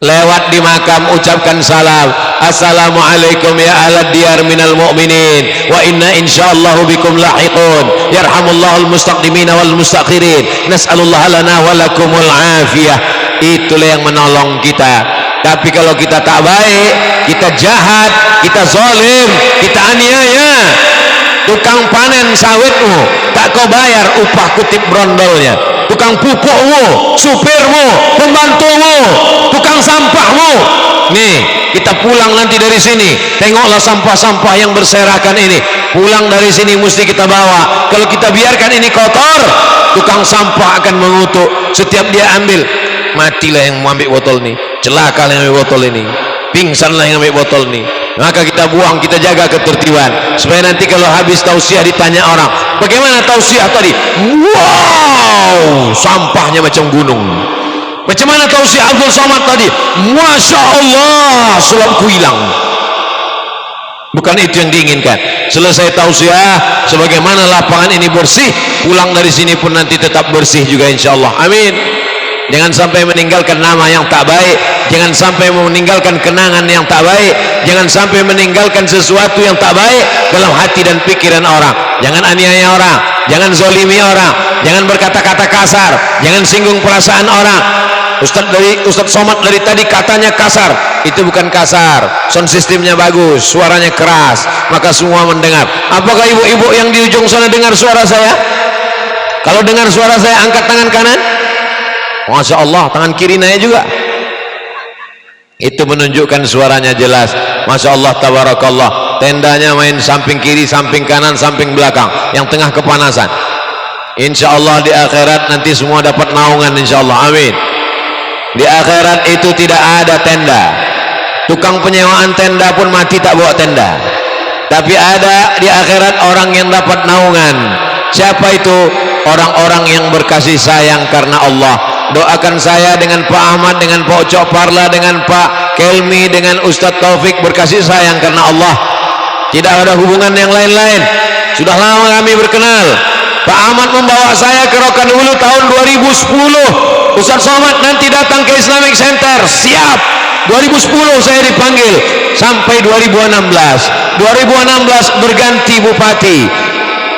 Lewat di makam ucapkan salam. Assalamualaikum ya ahlad diyar minal mu'minin wa inna insyaallahu bikum lahiqun. Yarhamullahul mustaqdimina wal mustakhirin. Nas'alullah lana wa lakumul afiyah. Itulah yang menolong kita. Tapi kalau kita tak baik, kita jahat, kita zalim, kita aniaya, tukang panen sawitmu tak kau bayar upah kutip brondolnya, tukang pupukmu, supirmu, pembantumu, tukang sampahmu. Nih, kita pulang nanti dari sini, tengoklah sampah-sampah yang berserakan ini. Pulang dari sini mesti kita bawa. Kalau kita biarkan ini kotor, tukang sampah akan mengutuk. Setiap dia ambil, matilah yang mengambil botol ini, celaka yang ambil botol ini, pingsanlah yang ambil botol ini. Maka kita buang, kita jaga ketertiban, supaya nanti kalau habis tausiah ditanya orang, bagaimana tausiah tadi? Wow, sampahnya macam gunung. Macam mana tausiah Abdul Somad tadi? Masya Allah, sulapku hilang. Bukan itu yang diinginkan. Selesai tausiah, sebagaimana lapangan ini bersih, pulang dari sini pun nanti tetap bersih juga insyaallah. Amin. Jangan sampai meninggalkan nama yang tak baik, jangan sampai meninggalkan kenangan yang tak baik, jangan sampai meninggalkan sesuatu yang tak baik dalam hati dan pikiran orang. Jangan aniaya orang, jangan zolimi orang, jangan berkata-kata kasar, jangan singgung perasaan orang. Ustaz Somad dari tadi katanya kasar, itu bukan kasar, sound systemnya bagus, suaranya keras, maka semua mendengar. Apakah ibu-ibu yang di ujung sana dengar suara saya? Kalau dengar suara saya, angkat tangan kanan. Masya Allah, tangan kiri naik juga. Itu menunjukkan suaranya jelas. Masya Allah, tabarakallah. Tendanya main samping kiri, samping kanan, samping belakang, yang tengah kepanasan. Insya Allah di akhirat nanti semua dapat naungan insya Allah. Amin. Di akhirat itu tidak ada tenda. Tukang penyewaan tenda pun mati tak bawa tenda. Tapi ada di akhirat orang yang dapat naungan. Siapa itu? Orang-orang yang berkasih sayang karena Allah. Doakan saya dengan Pak Ahmad, dengan Pak Ucok Parla, dengan Pak Kelmi, dengan Ustadz Taufik berkasih sayang karena Allah. Tidak ada hubungan yang lain-lain. Sudah lama kami berkenal. Pak Ahmad membawa saya ke Rokan Hulu tahun 2010. Ustadz Somad nanti datang ke Islamic Center. Siap. 2010 saya dipanggil sampai 2016. 2016 berganti bupati.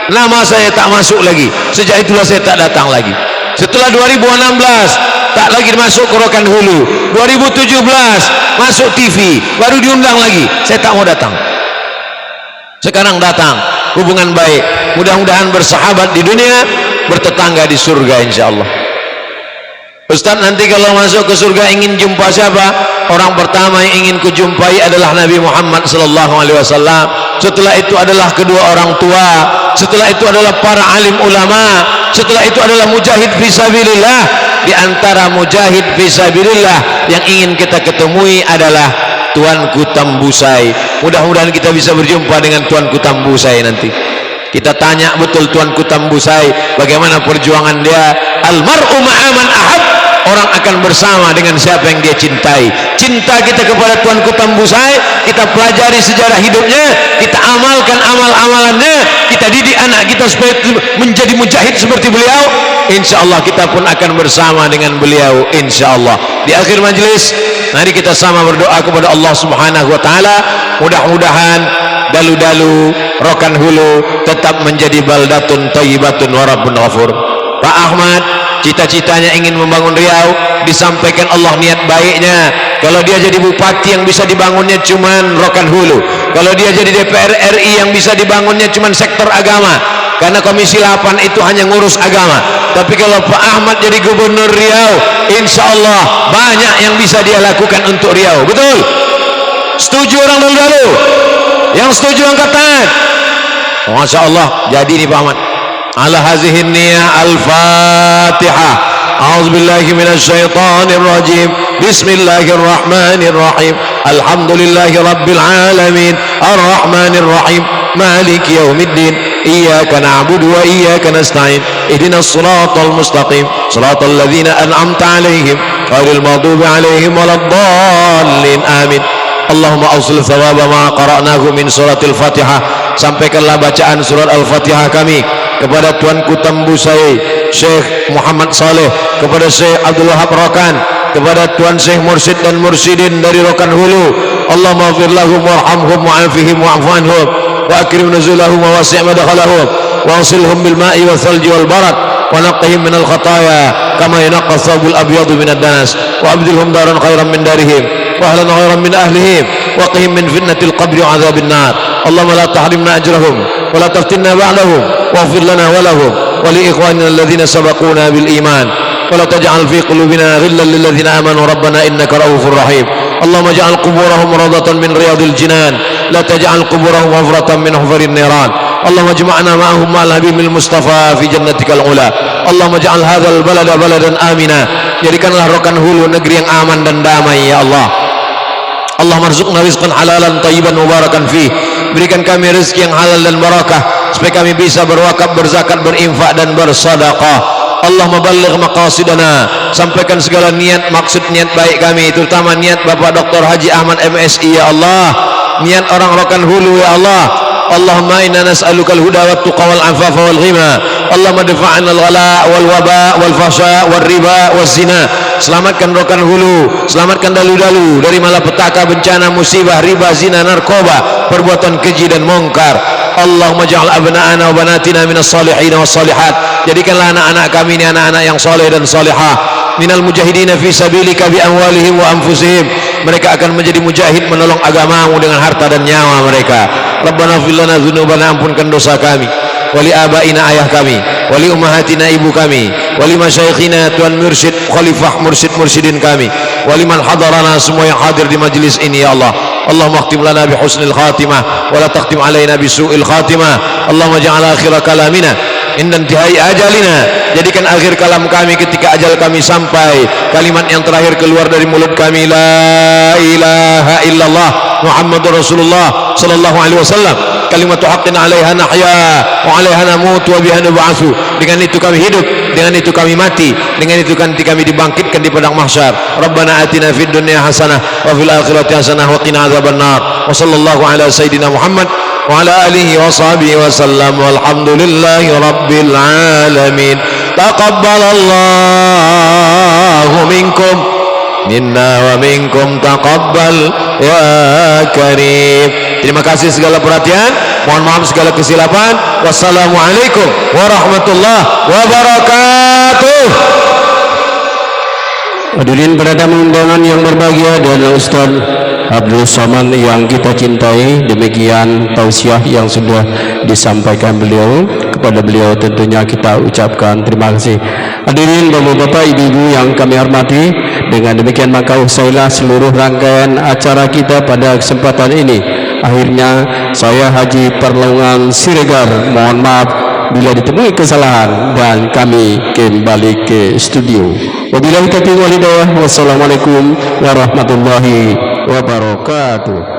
Nama saya tak masuk lagi. Sejak itulah saya tak datang lagi. Setelah 2016 tak lagi masuk ke Rokan Hulu. 2017 masuk TV, baru diundang lagi. Saya tak mau datang. Sekarang datang. Hubungan baik, mudah-mudahan bersahabat di dunia, bertetangga di surga insyaallah. Ustaz, nanti kalau masuk ke surga ingin jumpa siapa? Orang pertama yang ingin kujumpai adalah Nabi Muhammad sallallahu alaihi wasallam. Setelah itu adalah kedua orang tua. Setelah itu adalah para alim ulama. Setelah itu adalah mujahid fisabilillah. Di antara mujahid fisabilillah yang ingin kita ketemui adalah Tuanku Tambusai. Mudah-mudahan kita bisa berjumpa dengan Tuanku Tambusai nanti. Kita tanya betul Tuanku Tambusai bagaimana perjuangan dia. Almar'u ma'aman ahab. Orang akan bersama dengan siapa yang dia cintai. Cinta kita kepada Tuanku Tambusai, kita pelajari sejarah hidupnya, kita amalkan amal-amalannya, kita didik anak kita supaya menjadi mujahid seperti beliau. InsyaAllah kita pun akan bersama dengan beliau InsyaAllah. Di akhir majlis, mari kita sama berdoa kepada Allah Subhanahu wa ta'ala. Mudah-mudahan dalu-dalu Rokan Hulu tetap menjadi baldatun thayyibatun wa rabbun ghafur. Pak Ahmad cita-citanya ingin membangun Riau, disampaikan Allah niat baiknya. Kalau dia jadi bupati yang bisa dibangunnya cuman Rokan Hulu, kalau dia jadi DPR RI yang bisa dibangunnya cuman sektor agama, karena Komisi 8 itu hanya ngurus agama. Tapi kalau Pak Ahmad jadi gubernur Riau, insya Allah banyak yang bisa dia lakukan untuk Riau. Betul? Setuju orang dulu? Yang setuju angkat tangan. Masya Allah, jadi nih Pak Ahmad. Ala hazihin niyah al-Fatihah. A'udzubillahi minasyaitonir rajim. Bismillahirrahmanirrahim. Alhamdulillahi rabbil alamin. Ar-Rahmanir Rahim. Maliki yaumiddin. Iyyaka na'budu wa iyyaka nasta'in. Ihdinas siratal mustaqim. Siratal ladzina an'amta 'alaihim ghairil maghdubi 'alaihim waladdallin. Amin. Allahumma awsil thawaba ma qara'nahu min suratil Fatihah. Sampaikanlah bacaan surat Al-Fatihah kami kepada Tuanku Tambusai Syekh Muhammad Saleh, kepada Syekh Abdul Wahab Rokan, kepada Tuan Syekh Mursyid dan Mursyidin dari Rokan Hulu. Allahumma ighfir lahum warhamhum wa'afihim wa'fu anhum wa akrim nuzulahum wa wasi' madkhalahum wa ansilhum bil ma'i wal thalji wal barad wa naqqihim min al khataaya kama yanqqa thawbul abyad min ad-danas wa abdilhum daran khairan min darihim wa ahlan khairan min ahlihim wa qihim min fitnatil qabri wa adzabil nar. Allahumma la tahrimna ajrahum wa la taftinna ba'dahum waghfir lana wa lahum wa li ikhwanina alladhina sabaquna bil iman wa la taj'al fi qulubina ghillan lil ladzina amanu rabbana innaka ra'ufur rahim. Allahumma ij'al quburahum rawdatan min riyadil jinan la taj'al quburahum hufratan min hufarin niran. Allahumma ijma'na ma'ahum ma'al habibul mustafa fi jannatikal ula. Allahumma ij'al hadzal balada baladan amina. Jadikanlah Rokan Hulu negeri yang aman dan damai ya Allah. Allahumma rzuqna rizqan halalan tayyiban mubarakan fih. Berikan kami rezeki yang halal dan barakah supaya kami bisa berwakaf, berzakat, berinfak dan bersedekah. Allahumma balligh maqasidana. Sampaikan segala niat, maksud, niat baik kami, terutama niat Bapak Dr. Haji Ahmad MSI ya Allah, niat orang Rokan Hulu ya Allah. Allahumma inna nas'alukal huda wat tuqa wal afafa wal ghina. Allahumma dafa'na al-ghala wal waba wal fahsya wal riba waz zina. Selamatkan Rokan Hulu, selamatkan dalu-dalu dari malapetaka, bencana, musibah, riba, zina, narkoba, perbuatan keji dan mungkar. Allahumma ja'al abna'ana wa banatina minas salihin was salihat. Jadikanlah anak-anak kami ini anak-anak yang soleh dan solehah. Minal mujahidina fi sabilika bi amwalihim wa anfusihim. Mereka akan menjadi mujahid menolong agamamu dengan harta dan nyawa mereka. Rabbana fil lana dzunubana, ampunkan dosa kami, wali abaina ayah kami, wali ummahatina ibu kami, wali masyayikhina tuan mursyid khalifah mursyid-mursyidin kami, wali man hadarana, semua yang hadir di majlis ini ya Allah. Allahumma akhtim lana bi husnil khatimah wa la takhtim alaina bi su'il khatimah. Allahumma ja'al akhir kalamina inda intihai ajalina. Jadikan akhir kalam kami ketika ajal kami sampai, kalimat yang terakhir keluar dari mulut kami la ilaha illallah Muhammadur Rasulullah sallallahu alaihi wasallam. Kalimatu haqqin 'alaiha nahya wa 'alaiha namut wa biha nub'atsu. Dengan itu kami hidup, dengan itu kami mati, dengan itu nanti kami dibangkitkan di padang mahsyar. Rabbana atina fid dunya hasanah wa fil akhirati hasanah wa qina adzabannar. Wa sallallahu ala sayidina Muhammad wa ala alihi wa sahbihi wa sallam. Walhamdulillahi rabbil alamin. Taqabbalallahu minkum minna wa minkum taqabbal ya karim. Terima kasih segala perhatian, mohon maaf segala kesilapan. Wassalamualaikum warahmatullahi wabarakatuh. Hadirin pada tamu undangan yang berbahagia dan Ustaz Abdul Somad yang kita cintai, demikian tausiah yang sudah disampaikan beliau. Kepada beliau tentunya kita ucapkan terima kasih. Hadirin bapak-bapak, ibu-ibu yang kami hormati, dengan demikian maka usailah seluruh rangkaian acara kita pada kesempatan ini. Akhirnya saya Haji Perlaungan Siregar mohon maaf bila ditemui kesalahan dan kami kembali ke studio. Wabillahi taufiq wal hidayah. Wassalamualaikum warahmatullahi wabarakatuh.